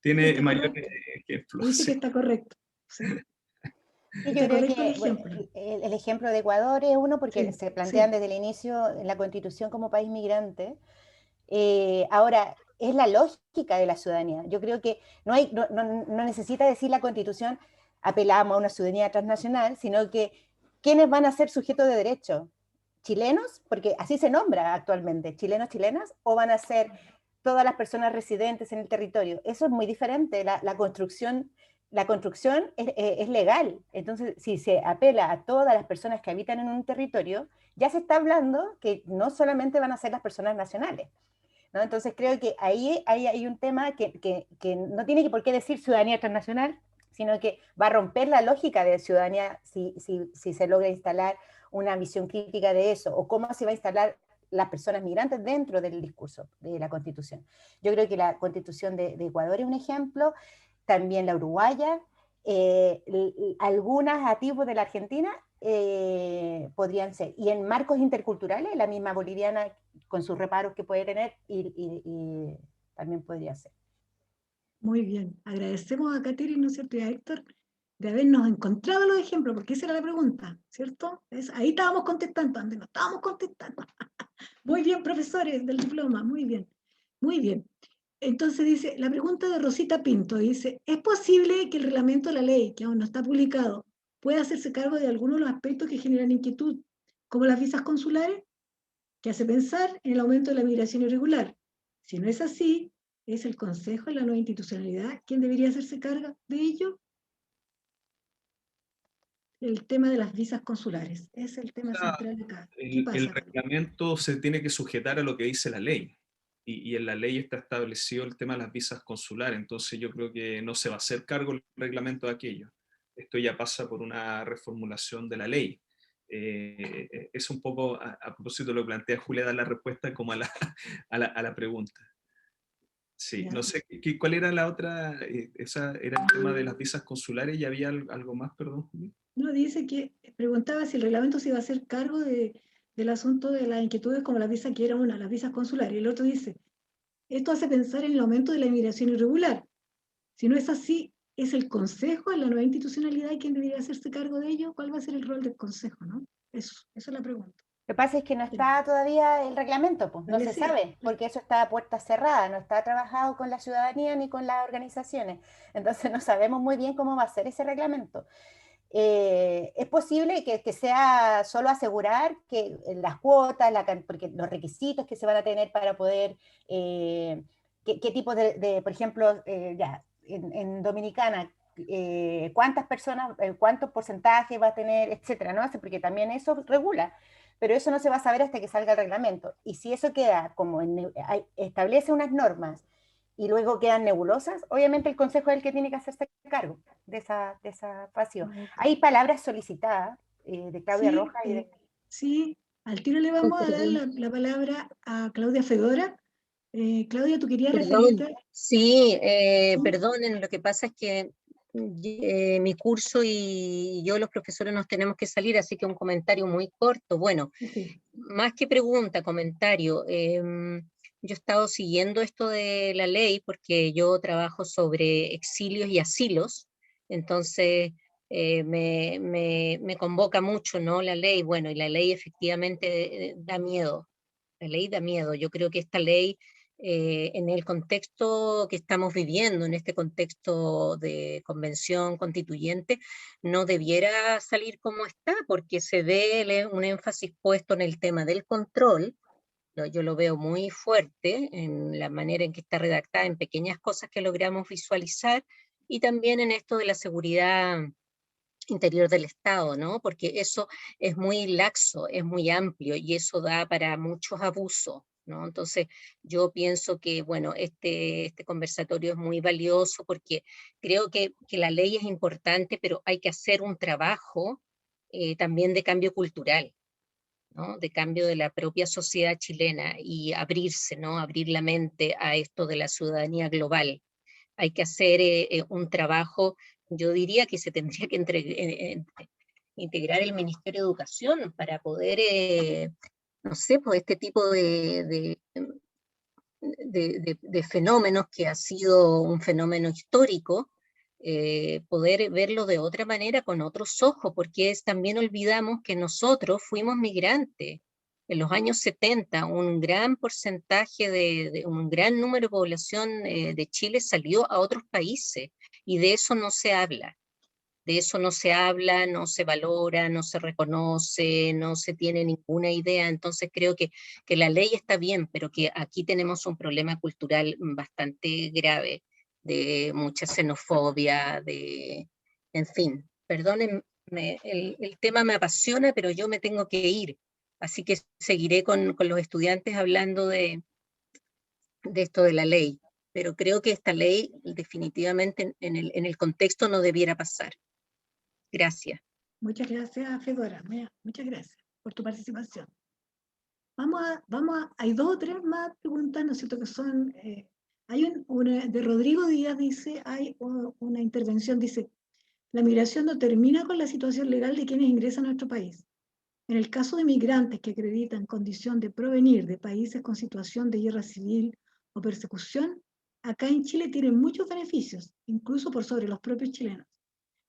tiene Está mayor correcto. ejemplo. Dice que Sí. está correcto. Sí. Sí, yo Está creo correcto el que bueno, ejemplo. el ejemplo de Ecuador es uno porque Sí, se plantean sí. desde el inicio en la Constitución como país migrante. Ahora, es la lógica de la ciudadanía. Yo creo que no necesita decir la Constitución apelamos a una ciudadanía transnacional, sino que ¿quiénes van a ser sujetos de derecho? ¿Chilenos? Porque así se nombra actualmente, chilenos, chilenas, o van a ser todas las personas residentes en el territorio. Eso es muy diferente. La construcción es legal. Entonces, si se apela a todas las personas que habitan en un territorio, ya se está hablando que no solamente van a ser las personas nacionales, ¿no? Entonces creo que ahí hay un tema que no tiene por qué decir ciudadanía transnacional, sino que va a romper la lógica de ciudadanía si se logra instalar una visión crítica de eso, o cómo se va a instalar las personas migrantes dentro del discurso de la Constitución. Yo creo que la Constitución de Ecuador es un ejemplo, también la uruguaya, algunas a tipos de la Argentina podrían ser. Y en marcos interculturales, la misma boliviana con sus reparos que puede tener y también podría ser. Muy bien. Agradecemos a Katherine, ¿no es cierto? Y a Héctor de habernos encontrado los ejemplos, porque esa era la pregunta, ¿cierto? Ahí estábamos contestando, donde no estábamos contestando. Muy bien, profesores del diploma, muy bien. Muy bien. Entonces dice, la pregunta de Rosita Pinto dice, ¿es posible que el reglamento de la ley, que aún no está publicado, pueda hacerse cargo de algunos de los aspectos que generan inquietud, como las visas consulares? Que hace pensar en el aumento de la migración irregular. Si no es así, ¿es el Consejo de la nueva institucionalidad quien debería hacerse cargo de ello? El tema de las visas consulares es el tema central de acá. ¿Qué El pasa? reglamento se tiene que sujetar a lo que dice la ley. Y en la ley está establecido el tema de las visas consulares. Entonces yo creo que no se va a hacer cargo el reglamento de aquello. Esto ya pasa por una reformulación de la ley. Es un poco, a propósito de lo que plantea Julia, dar la respuesta como a la pregunta. Sí, ¿Ya? no sé, ¿cuál era la otra? Esa era el tema de las visas consulares y había algo más, perdón, Julia. No, dice que preguntaba si el reglamento se iba a hacer cargo del asunto de las inquietudes como la visa que era una, las visas consulares. Y el otro dice, esto hace pensar en el aumento de la inmigración irregular. Si no es así, ¿es el Consejo, la nueva institucionalidad, quien debería hacerse cargo de ello? ¿Cuál va a ser el rol del Consejo? ¿No? Esa es la pregunta. Lo que pasa es que no está todavía el reglamento, pues no se Sí, sabe, porque eso está a puerta cerrada, no está trabajado con la ciudadanía ni con las organizaciones. Entonces no sabemos muy bien cómo va a ser ese reglamento. Es posible que sea solo asegurar que las cuotas, porque los requisitos que se van a tener para poder, qué tipo por ejemplo, ya, en Dominicana, cuántas personas, cuántos porcentajes va a tener, etcétera, ¿no? Porque también eso regula, pero eso no se va a saber hasta que salga el reglamento. Y si eso queda como establece unas normas y luego quedan nebulosas, obviamente el Consejo es el que tiene que hacerse cargo de esa pasión. Hay palabras solicitadas de Claudia sí, Rojas y de... sí, al tiro le vamos a dar la palabra a Claudia Fedora. Claudia, ¿tú querías Perdón, referirte? sí, ¿Sí? perdonen, lo que pasa es que mi curso y yo, los profesores, nos tenemos que salir, así que un comentario muy corto. Bueno, Sí. más que pregunta, comentario. Yo he estado siguiendo esto de la ley porque yo trabajo sobre exilios y asilos, entonces me convoca mucho, ¿no? La ley, bueno, y la ley efectivamente da miedo. La ley da miedo. Yo creo que esta ley, en el contexto que estamos viviendo, en este contexto de convención constituyente, no debiera salir como está, porque se ve un énfasis puesto en el tema del control. Yo lo veo muy fuerte en la manera en que está redactada, en pequeñas cosas que logramos visualizar, y también en esto de la seguridad interior del Estado, ¿no? Porque eso es muy laxo, es muy amplio y eso da para muchos abusos, ¿no? Entonces, yo pienso que, bueno, este conversatorio es muy valioso porque creo que la ley es importante, pero hay que hacer un trabajo también de cambio cultural, ¿no? De cambio de la propia sociedad chilena y abrirse, ¿no? Abrir la mente a esto de la ciudadanía global. Hay que hacer un trabajo yo diría que se tendría que integrar el Ministerio de Educación para poder, no sé, pues este tipo de fenómenos que ha sido un fenómeno histórico, poder verlo de otra manera, con otros ojos, porque también olvidamos que nosotros fuimos migrantes. En los años 70, un gran porcentaje un gran número de población de Chile salió a otros países, y de eso no se habla. De eso no se habla, no se valora, no se reconoce, no se tiene ninguna idea. Entonces creo que la ley está bien, pero que aquí tenemos un problema cultural bastante grave, de mucha xenofobia, en fin, perdónenme, el tema me apasiona, pero yo me tengo que ir. Así que seguiré con los estudiantes hablando de esto de la ley. Pero creo que esta ley definitivamente en el contexto no debiera pasar. Gracias. Muchas gracias, Fedora. Muchas gracias por tu participación. Hay 2 o 3 más preguntas, ¿no es cierto? Que son, hay una de Rodrigo Díaz, dice, hay una intervención, dice, la migración no termina con la situación legal de quienes ingresan a nuestro país. En el caso de migrantes que acreditan condición de provenir de países con situación de guerra civil o persecución, acá en Chile tienen muchos beneficios, incluso por sobre los propios chilenos.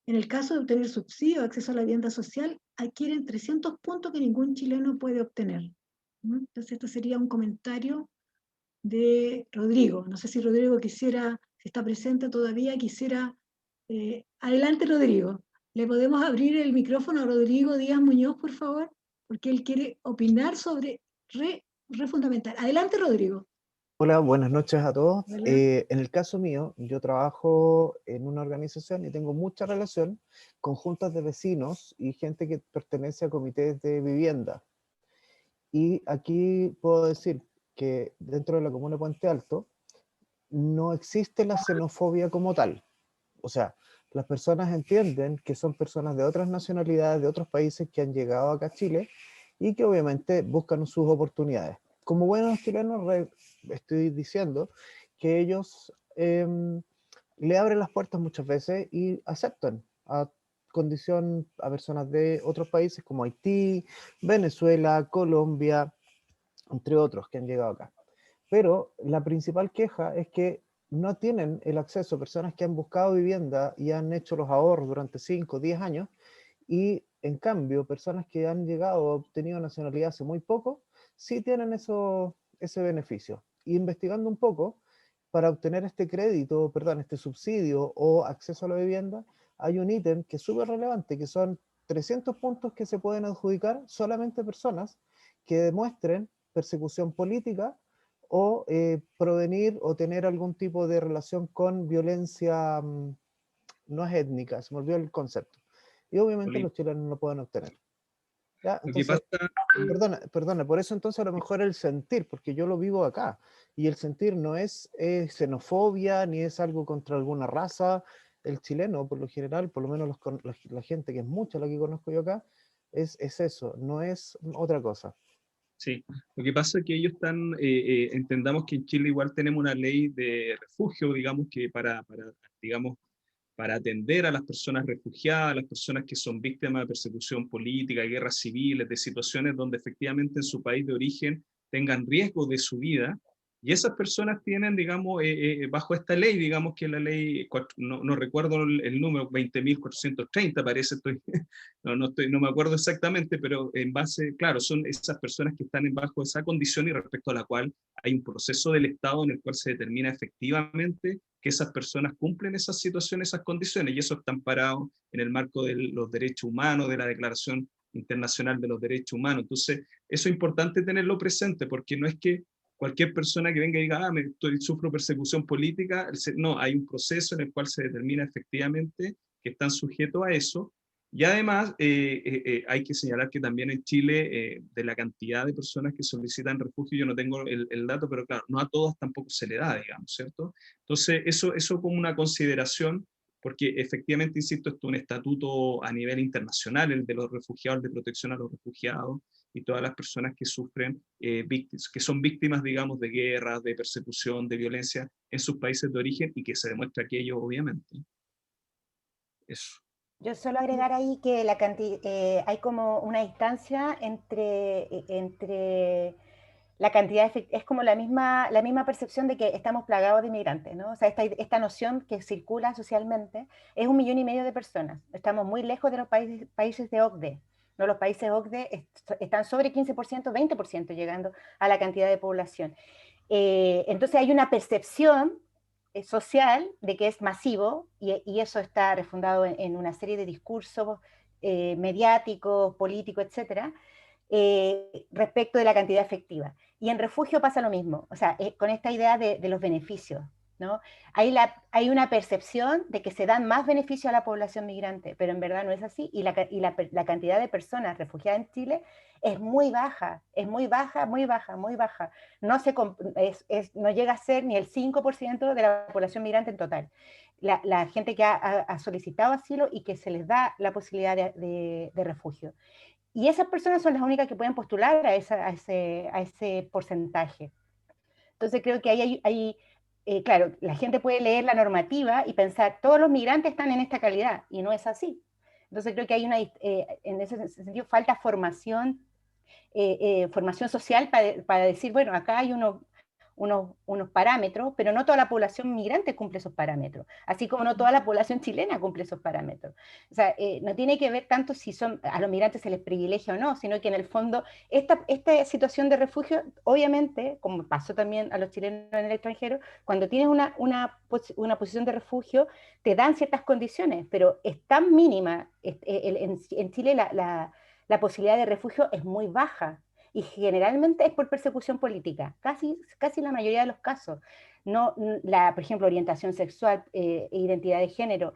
En el caso de obtener subsidio o acceso a la vivienda social, adquieren 300 puntos que ningún chileno puede obtener. Entonces, esto sería un comentario de Rodrigo. No sé si Rodrigo quisiera, si está presente todavía, quisiera... adelante, Rodrigo. ¿Le podemos abrir el micrófono a Rodrigo Díaz Muñoz, por favor? Porque él quiere opinar sobre refundamental. Adelante, Rodrigo. Hola, buenas noches a todos. Hola. En el caso mío, yo trabajo en una organización y tengo mucha relación con juntas de vecinos y gente que pertenece a comités de vivienda. Y aquí puedo decir que dentro de la comuna de Puente Alto no existe la xenofobia como tal. O sea, las personas entienden que son personas de otras nacionalidades, de otros países que han llegado acá a Chile y que obviamente buscan sus oportunidades. Como buenos chilenos, estoy diciendo que ellos le abren las puertas muchas veces y aceptan a condición a personas de otros países como Haití, Venezuela, Colombia, entre otros que han llegado acá. Pero la principal queja es que no tienen el acceso a personas que han buscado vivienda y han hecho los ahorros durante 5 o 10 años, y en cambio personas que han llegado o obtenido nacionalidad hace muy poco, sí tienen ese beneficio. Y investigando un poco, para obtener este crédito, perdón, este subsidio o acceso a la vivienda, hay un ítem que es súper relevante, que son 300 puntos que se pueden adjudicar solamente a personas que demuestren persecución política o provenir o tener algún tipo de relación con violencia, no es étnica, se me olvidó el concepto. Y obviamente los chilenos no lo pueden obtener. ¿Ya? Entonces, perdona, por eso entonces a lo mejor el sentir, porque yo lo vivo acá, y el sentir no es xenofobia, ni es algo contra alguna raza. El chileno, por lo general, por lo menos la gente que es mucha la que conozco yo acá, es eso, no es otra cosa. Sí, lo que pasa es que ellos están, entendamos que en Chile igual tenemos una ley de refugio, digamos, que digamos, para atender a las personas refugiadas, a las personas que son víctimas de persecución política, de guerras civiles, de situaciones donde efectivamente en su país de origen tengan riesgo de su vida. Y esas personas tienen, digamos, bajo esta ley, digamos que la ley, no recuerdo el número, 20.430 parece, no me acuerdo exactamente, pero en base, claro, son esas personas que están bajo esa condición y respecto a la cual hay un proceso del Estado en el cual se determina efectivamente que esas personas cumplen esas situaciones, esas condiciones, y eso está amparado en el marco de los derechos humanos, de la Declaración Internacional de los Derechos Humanos. Entonces, eso es importante tenerlo presente, porque no es que cualquier persona que venga y diga, sufro persecución política, no, hay un proceso en el cual se determina efectivamente que están sujetos a eso. Y además hay que señalar que también en Chile, de la cantidad de personas que solicitan refugio, yo no tengo el dato, pero claro, no a todas tampoco se le da, digamos, ¿cierto? Entonces, eso como una consideración, porque efectivamente, insisto, esto es un estatuto a nivel internacional, el de los refugiados, el de protección a los refugiados, y todas las personas que sufren, que son víctimas, digamos, de guerras, de persecución, de violencia en sus países de origen, y que se demuestra aquello, obviamente. Eso. Yo solo agregar ahí que hay como una distancia entre la cantidad es como la misma percepción de que estamos plagados de inmigrantes, ¿no? O sea, esta noción que circula socialmente es 1,5 millones de personas. Estamos muy lejos de los países de OCDE. ¿No? Los países OCDE están sobre 15%, 20% llegando a la cantidad de población. Entonces hay una percepción social de que es masivo y eso está refundado en una serie de discursos mediáticos, políticos, etcétera, respecto de la cantidad efectiva. Y en refugio pasa lo mismo, o sea, con esta idea de los beneficios, ¿no? Hay una percepción de que se dan más beneficios a la población migrante, pero en verdad no es así, y la cantidad de personas refugiadas en Chile es muy baja, es muy baja, muy baja, muy baja. No llega a ser ni el 5% de la población migrante en total. La gente que ha solicitado asilo y que se les da la posibilidad de refugio. Y esas personas son las únicas que pueden postular a ese porcentaje. Entonces creo que ahí claro, la gente puede leer la normativa y pensar, todos los migrantes están en esta calidad, y no es así. Entonces creo que en ese sentido falta formación social para decir, bueno, acá hay unos parámetros, pero no toda la población migrante cumple esos parámetros, así como no toda la población chilena cumple esos parámetros. O sea, no tiene que ver tanto si a los migrantes se les privilegia o no, sino que en el fondo esta situación de refugio, obviamente, como pasó también a los chilenos en el extranjero, cuando tienes una posición de refugio, te dan ciertas condiciones, pero es tan mínima, en Chile la posibilidad de refugio es muy baja, y generalmente es por persecución política, casi la mayoría de los casos. No, por ejemplo, orientación sexual, identidad de género,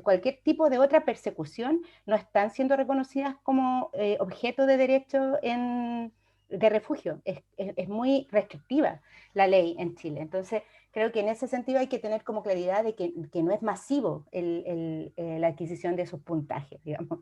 cualquier tipo de otra persecución no están siendo reconocidas como objeto de derecho de refugio. Es muy restrictiva la ley en Chile. Entonces, creo que en ese sentido hay que tener como claridad de que no es masivo la adquisición de esos puntajes, digamos.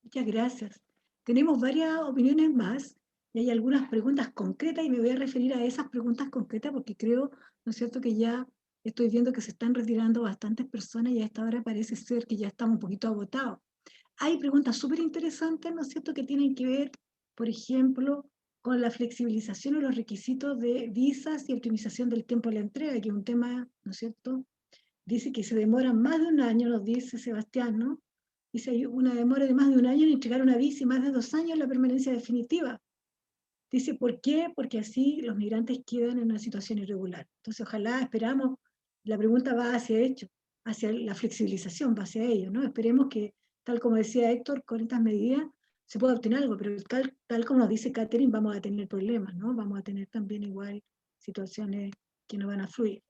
Muchas gracias. Tenemos varias opiniones más y hay algunas preguntas concretas y me voy a referir a esas preguntas concretas porque creo, ¿no es cierto?, que ya estoy viendo que se están retirando bastantes personas y a esta hora parece ser que ya estamos un poquito agotados. Hay preguntas súper interesantes, ¿no es cierto?, que tienen que ver, por ejemplo, con la flexibilización de los requisitos de visas y optimización del tiempo de la entrega, que es un tema, ¿no es cierto?, dice que se demoran más de un año, nos dice Sebastián, ¿no? Dice, hay una demora de más de un año en entregar una visa y más de 2 años la permanencia definitiva. Dice, ¿por qué? Porque así los migrantes quedan en una situación irregular. Entonces, ojalá, esperamos, la pregunta va hacia la flexibilización, va hacia ello, ¿no? Esperemos que, tal como decía Héctor, con estas medidas se pueda obtener algo, pero tal como nos dice Catherine, vamos a tener problemas, ¿no? Vamos a tener también igual situaciones que no van a fluir.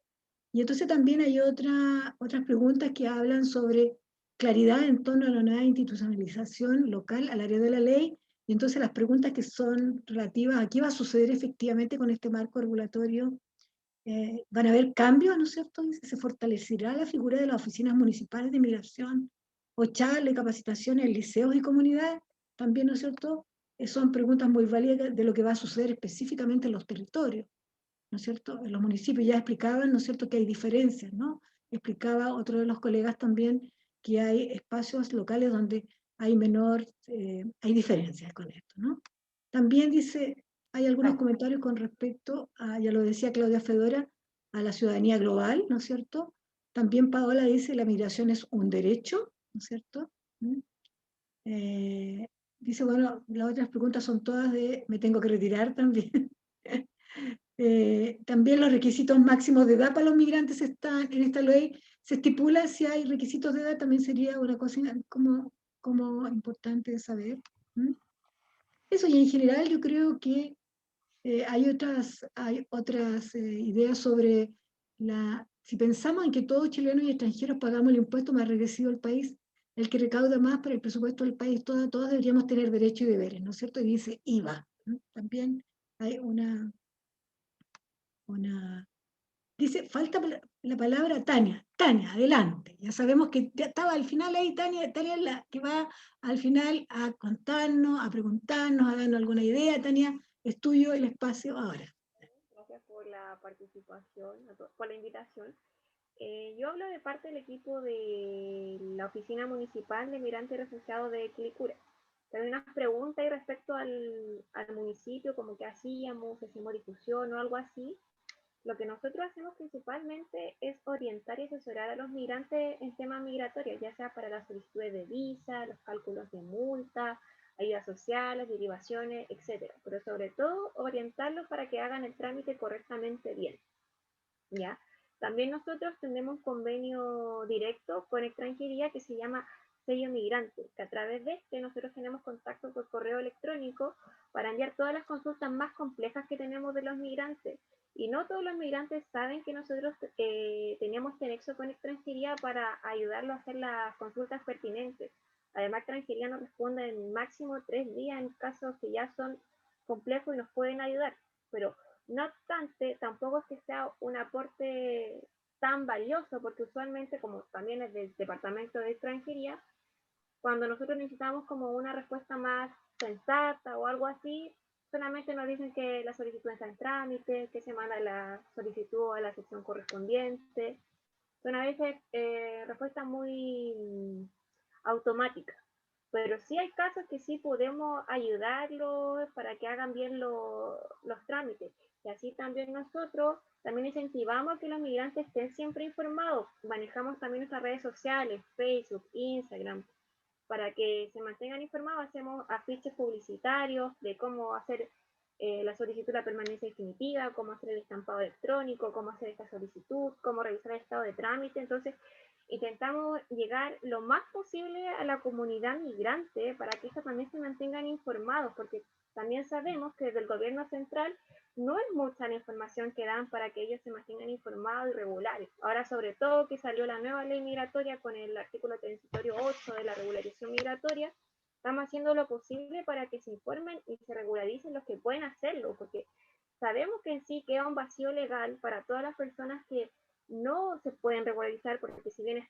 Y entonces también hay otras preguntas que hablan sobre claridad en torno a la nueva institucionalización local al área de la ley, y entonces las preguntas que son relativas a qué va a suceder efectivamente con este marco regulatorio, van a haber cambios, ¿no es cierto? Se fortalecerá la figura de las oficinas municipales de migración o charlas de capacitación en liceos y comunidades, también, ¿no es cierto? Son preguntas muy válidas de lo que va a suceder específicamente en los territorios, ¿no es cierto? En los municipios ya explicaban, ¿no es cierto?, que hay diferencias, ¿no? Explicaba otro de los colegas también que hay espacios locales donde hay hay diferencias con esto, ¿no? También dice, hay algunos comentarios con respecto a, ya lo decía Claudia Fedora, a la ciudadanía global, ¿no es cierto? También Paola dice, la migración es un derecho, ¿no es cierto? Dice, bueno, las otras preguntas son todas me tengo que retirar también. También los requisitos máximos de edad para los migrantes están en esta ley. Se estipula si hay requisitos de edad, también sería una cosa como importante saber. Eso, y en general yo creo que hay otras ideas sobre si pensamos en que todos chilenos y extranjeros pagamos el impuesto más regresivo del país, el que recauda más para el presupuesto del país, todos deberíamos tener derechos y deberes, ¿no es cierto? Y dice IVA. También hay dice, falta la palabra Tania. Tania, adelante. Ya sabemos que ya estaba al final ahí, Tania es la que va al final a contarnos, a preguntarnos, a darnos alguna idea. Tania, es tuyo el espacio ahora. Gracias por la participación, por la invitación. Yo hablo de parte del equipo de la Oficina Municipal de Migrantes y Refugiados de Quilicura. Tengo unas preguntas ahí respecto al municipio, como que hacíamos difusión o algo así. Lo que nosotros hacemos principalmente es orientar y asesorar a los migrantes en temas migratorios, ya sea para las solicitudes de visa, los cálculos de multa, ayudas sociales, derivaciones, etc. Pero sobre todo orientarlos para que hagan el trámite correctamente bien, ¿ya? También nosotros tenemos un convenio directo con extranjería que se llama sello migrante, que a través de este nosotros tenemos contacto por correo electrónico para enviar todas las consultas más complejas que tenemos de los migrantes. Y no todos los migrantes saben que nosotros tenemos este nexo con extranjería para ayudarlos a hacer las consultas pertinentes. Además, extranjería nos responde en máximo 3 días en casos que ya son complejos y nos pueden ayudar. Pero no obstante, tampoco es que sea un aporte tan valioso, porque usualmente, como también es del Departamento de Extranjería, cuando nosotros necesitamos como una respuesta más sensata o algo así, solamente nos dicen que la solicitud está en trámite, que se manda la solicitud a la sección correspondiente. Son a veces respuestas muy automáticas. Pero sí hay casos que sí podemos ayudarlos para que hagan bien los trámites. Y así también nosotros también incentivamos a que los migrantes estén siempre informados. Manejamos también nuestras redes sociales, Facebook, Instagram, para que se mantengan informados. Hacemos afiches publicitarios de cómo hacer la solicitud de la permanencia definitiva, cómo hacer el estampado electrónico, cómo hacer esta solicitud, cómo revisar el estado de trámite. Entonces, intentamos llegar lo más posible a la comunidad migrante para que ellos también se mantengan informados, porque también sabemos que desde el gobierno central no es mucha la información que dan para que ellos se mantengan informados y regulares. Ahora, sobre todo que salió la nueva ley migratoria con el artículo transitorio 8 de la regularización migratoria, estamos haciendo lo posible para que se informen y se regularicen los que pueden hacerlo, porque sabemos que en sí queda un vacío legal para todas las personas que no se pueden regularizar, porque si bien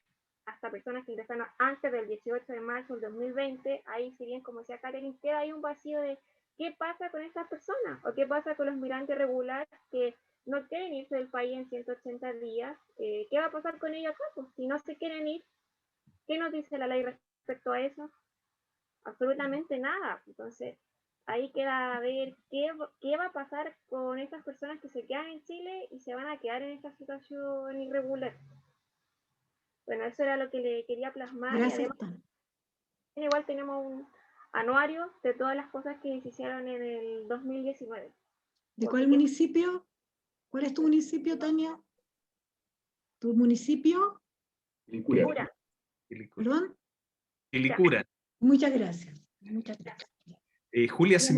hasta personas que ingresaron antes del 18 de marzo del 2020, ahí si bien, como decía Karen, queda ahí un vacío de qué pasa con estas personas, o qué pasa con los migrantes regulares que no quieren irse del país en 180 días, ¿qué va a pasar con ellos acá? Pues si no se quieren ir, ¿qué nos dice la ley respecto a eso? Absolutamente nada. Entonces, ahí queda a ver qué va a pasar con estas personas que se quedan en Chile y se van a quedar en esta situación irregular. Bueno, eso era lo que le quería plasmar. Gracias, y además, Tan. igual tenemos un anuario de todas las cosas que se hicieron en el 2019. ¿De cuál municipio? ¿Cuál es tu municipio, Tania? ¿Tu municipio? Quilicura. ¿Perdón? Quilicura. Muchas gracias. Muchas gracias. Julia, si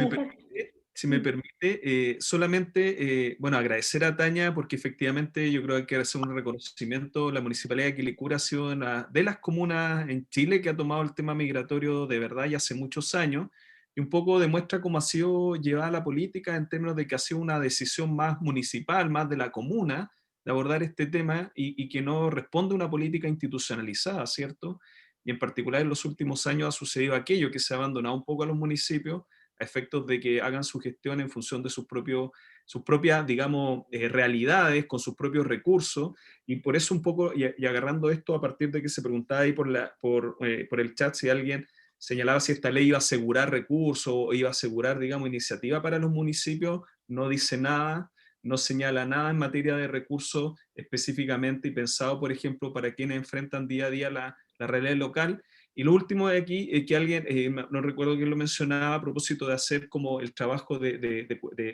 me permite, solamente, bueno, agradecer a Tania porque efectivamente yo creo que hay que hacer un reconocimiento. La Municipalidad de Quilicura ha sido una de las comunas en Chile que ha tomado el tema migratorio de verdad ya hace muchos años, y un poco demuestra cómo ha sido llevada la política en términos de que ha sido una decisión más municipal, más de la comuna, de abordar este tema y que no responde a una política institucionalizada, ¿cierto? Y en particular en los últimos años ha sucedido aquello, que se ha abandonado un poco a los municipios a efectos de que hagan su gestión en función de sus propias, digamos, realidades, con sus propios recursos, y por eso un poco, y agarrando esto a partir de que se preguntaba ahí por el chat si alguien señalaba si esta ley iba a asegurar recursos o iba a asegurar, digamos, iniciativa para los municipios, no dice nada, no señala nada en materia de recursos específicamente y pensado, por ejemplo, para quienes enfrentan día a día la realidad local. Y lo último de aquí es que alguien, no recuerdo quién lo mencionaba, a propósito de hacer como el trabajo de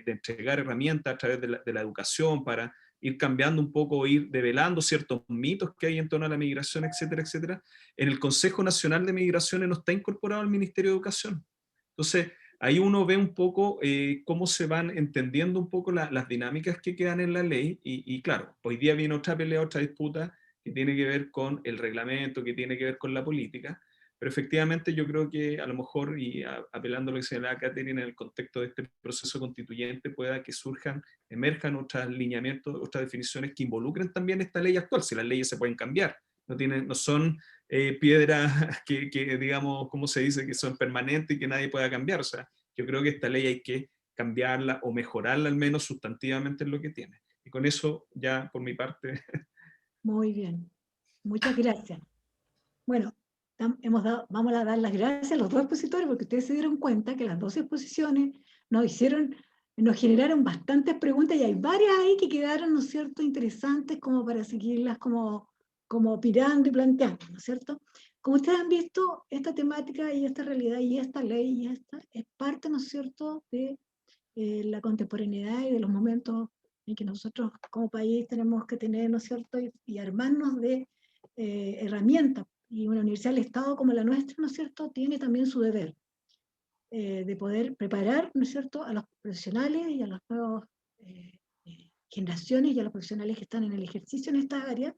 entregar herramientas a través de la educación para ir cambiando un poco, ir develando ciertos mitos que hay en torno a la migración, etcétera, etcétera. En el Consejo Nacional de Migraciones no está incorporado al Ministerio de Educación. Entonces, ahí uno ve un poco cómo se van entendiendo un poco las dinámicas que quedan en la ley y claro, hoy día viene otra pelea, otra disputa que tiene que ver con el reglamento, que tiene que ver con la política, pero efectivamente yo creo que a lo mejor, y apelando a lo que señalaba Catherine, en el contexto de este proceso constituyente pueda que emerjan otros lineamientos, otras definiciones que involucren también esta ley actual, si las leyes se pueden cambiar, no son piedras que, digamos, ¿cómo se dice?, que son permanentes y que nadie pueda cambiar. O sea, yo creo que esta ley hay que cambiarla o mejorarla al menos sustantivamente en lo que tiene. Y con eso ya por mi parte Muy bien. Muchas gracias. Bueno, vamos a dar las gracias a los dos expositores porque ustedes se dieron cuenta que las dos exposiciones nos generaron bastantes preguntas y hay varias ahí que quedaron, ¿no es cierto?, interesantes como para seguirlas como opinando y planteando, ¿no es cierto? Como ustedes han visto, esta temática y esta realidad y esta ley y esta es parte, ¿no es cierto?, de la contemporaneidad y de los momentos en que nosotros como país tenemos que tener, ¿no es cierto?, y armarnos de herramientas. Y una universidad del Estado como la nuestra, ¿no es cierto?, tiene también su deber de poder preparar, ¿no es cierto?, a los profesionales y a las nuevas generaciones y a los profesionales que están en el ejercicio en esta área.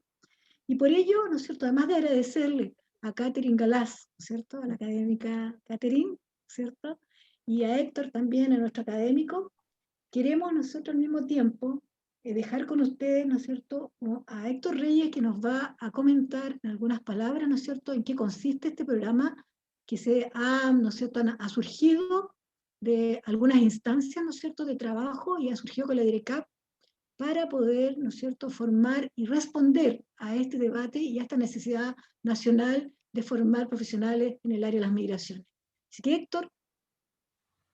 Y por ello, ¿no es cierto?, además de agradecerle a Catherine Galás, ¿no es cierto?, a la académica Catherine, ¿cierto?, y a Héctor también, a nuestro académico, queremos nosotros al mismo tiempo dejar con ustedes, ¿no es cierto?, a Héctor Reyes, que nos va a comentar en algunas palabras, ¿no es cierto?, en qué consiste este programa que ¿no es cierto?, ha surgido de algunas instancias, ¿no es cierto?, de trabajo y ha surgido con la DIRECAP para poder, ¿no es cierto?, formar y responder a este debate y a esta necesidad nacional de formar profesionales en el área de las migraciones. Así que, Héctor,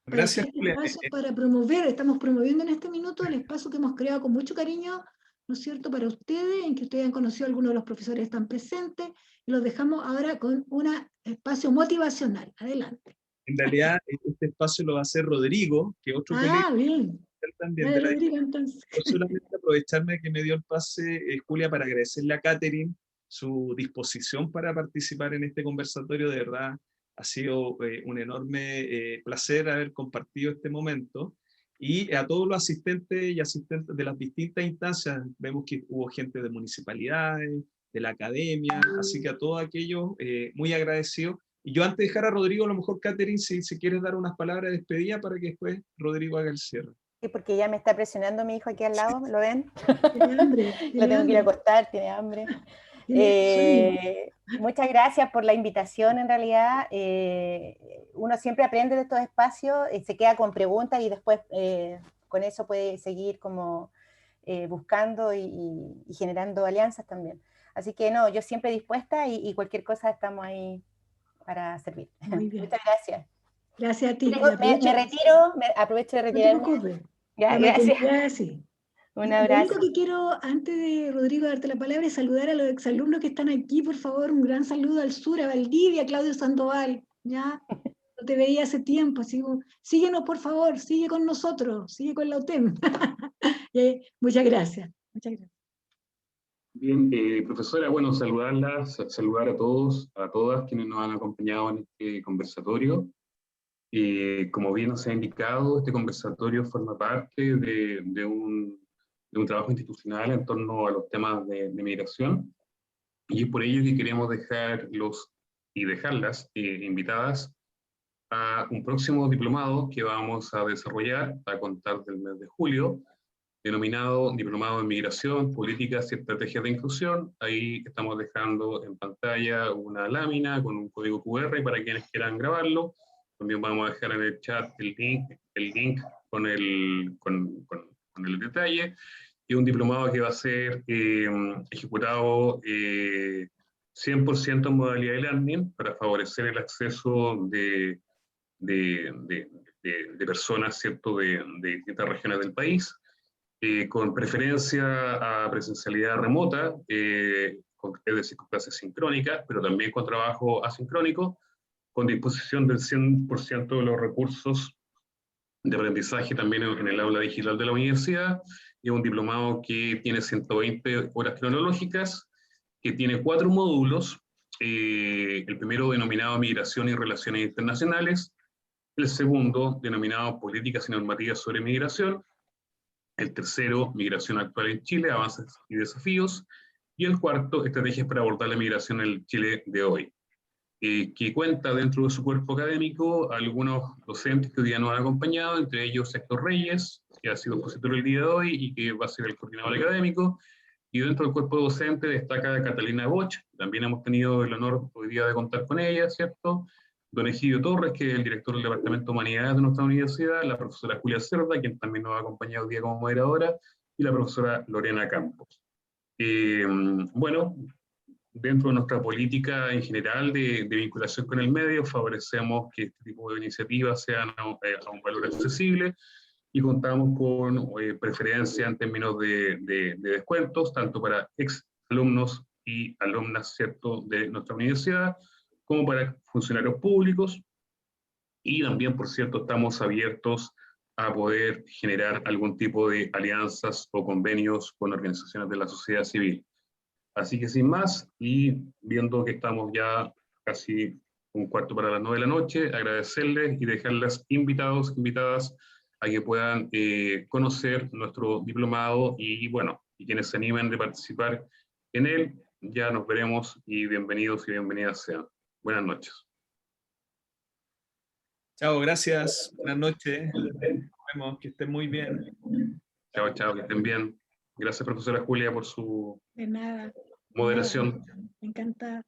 Gracias, Julia. para promover, estamos promoviendo en este minuto el espacio que hemos creado con mucho cariño, ¿no es cierto?, para ustedes, en que ustedes han conocido a algunos de los profesores que están presentes, y los dejamos ahora con un espacio motivacional. Adelante. En realidad, este espacio lo va a hacer Rodrigo, que es otro colega bien. también de la Rodrigo, entonces. solamente aprovecharme que me dio el pase, Julia, para agradecerle a Catherine su disposición para participar en este conversatorio. De verdad, ha sido un enorme placer haber compartido este momento. Y a todos los asistentes y asistentes de las distintas instancias, vemos que hubo gente de municipalidades, de la academia, así que a todos aquellos muy agradecidos. Y yo antes de dejar a Rodrigo, a lo mejor, Catherine, si quieres dar unas palabras de despedida para que después Rodrigo haga el cierre. Sí, porque ya me está presionando mi hijo aquí al lado, ¿lo ven? Tiene hambre. Lo tengo que ir a acostar, tiene hambre. Muchas gracias por la invitación, en realidad. Uno siempre aprende de estos espacios, se queda con preguntas y después con eso puede seguir como buscando y generando alianzas también. Así que no, yo siempre dispuesta y cualquier cosa estamos ahí para servir. Muy bien. Muchas gracias. Gracias a ti. Me retiro, aprovecho de retirarme. No te preocupes. Ya, gracias. Sí. Un abrazo. Lo único que quiero, antes de Rodrigo darte la palabra, es saludar a los exalumnos que están aquí, por favor, un gran saludo al sur, a Valdivia, a Claudio Sandoval, ¿ya? No te veía hace tiempo, síguenos por favor, sigue con nosotros, sigue con la UTEM. Muchas gracias. Muchas gracias. Bien, profesora, bueno, saludar a todos, a todas quienes nos han acompañado en este conversatorio. Como bien nos ha indicado, este conversatorio forma parte de un trabajo institucional en torno a los temas de migración, y es por ello que queremos dejarlas invitadas a un próximo diplomado que vamos a desarrollar a contar del mes de julio, denominado Diplomado en Migración, Políticas y Estrategias de Inclusión. Ahí estamos dejando en pantalla una lámina con un código QR para quienes quieran grabarlo. También vamos a dejar en el chat el link con el detalle. Y un diplomado que va a ser ejecutado 100% en modalidad de learning para favorecer el acceso de personas, ¿cierto?, de distintas regiones del país, con preferencia a presencialidad remota, es decir, con clases sincrónicas, pero también con trabajo asincrónico, con disposición del 100% de los recursos de aprendizaje también en el aula digital de la universidad. Es un diplomado que tiene 120 horas cronológicas, que tiene 4 módulos, el primero denominado Migración y Relaciones Internacionales, el segundo denominado Políticas y Normativas sobre Migración, el tercero Migración Actual en Chile, Avances y Desafíos, y el cuarto Estrategias para abordar la migración en el Chile de hoy, que cuenta dentro de su cuerpo académico algunos docentes que hoy día nos han acompañado, entre ellos Héctor Reyes, que ha sido expositor el día de hoy y que va a ser el coordinador académico, y dentro del cuerpo docente destaca Catalina Boch, también hemos tenido el honor hoy día de contar con ella, ¿cierto? Don Egidio Torres, que es el director del Departamento de Humanidades de nuestra universidad, la profesora Julia Cerda, quien también nos ha acompañado hoy día como moderadora, y la profesora Lorena Campos. Bueno, dentro de nuestra política en general de vinculación con el medio, favorecemos que este tipo de iniciativas sean a un valor accesible y contamos con preferencia en términos de descuentos, tanto para ex alumnos y alumnas, ¿cierto?, de nuestra universidad, como para funcionarios públicos. Y también, por cierto, estamos abiertos a poder generar algún tipo de alianzas o convenios con organizaciones de la sociedad civil. Así que sin más, y viendo que estamos ya casi un cuarto para las 9 de la noche, agradecerles y dejarles invitados, invitadas a que puedan conocer nuestro diplomado y bueno, y quienes se animen de participar en él, ya nos veremos y bienvenidos y bienvenidas sean. Buenas noches. Chao, gracias. Buenas noches. Nos vemos, que estén muy bien. Chao, chao, que estén bien. Gracias, profesora Julia, por su De nada. moderación. Me encanta.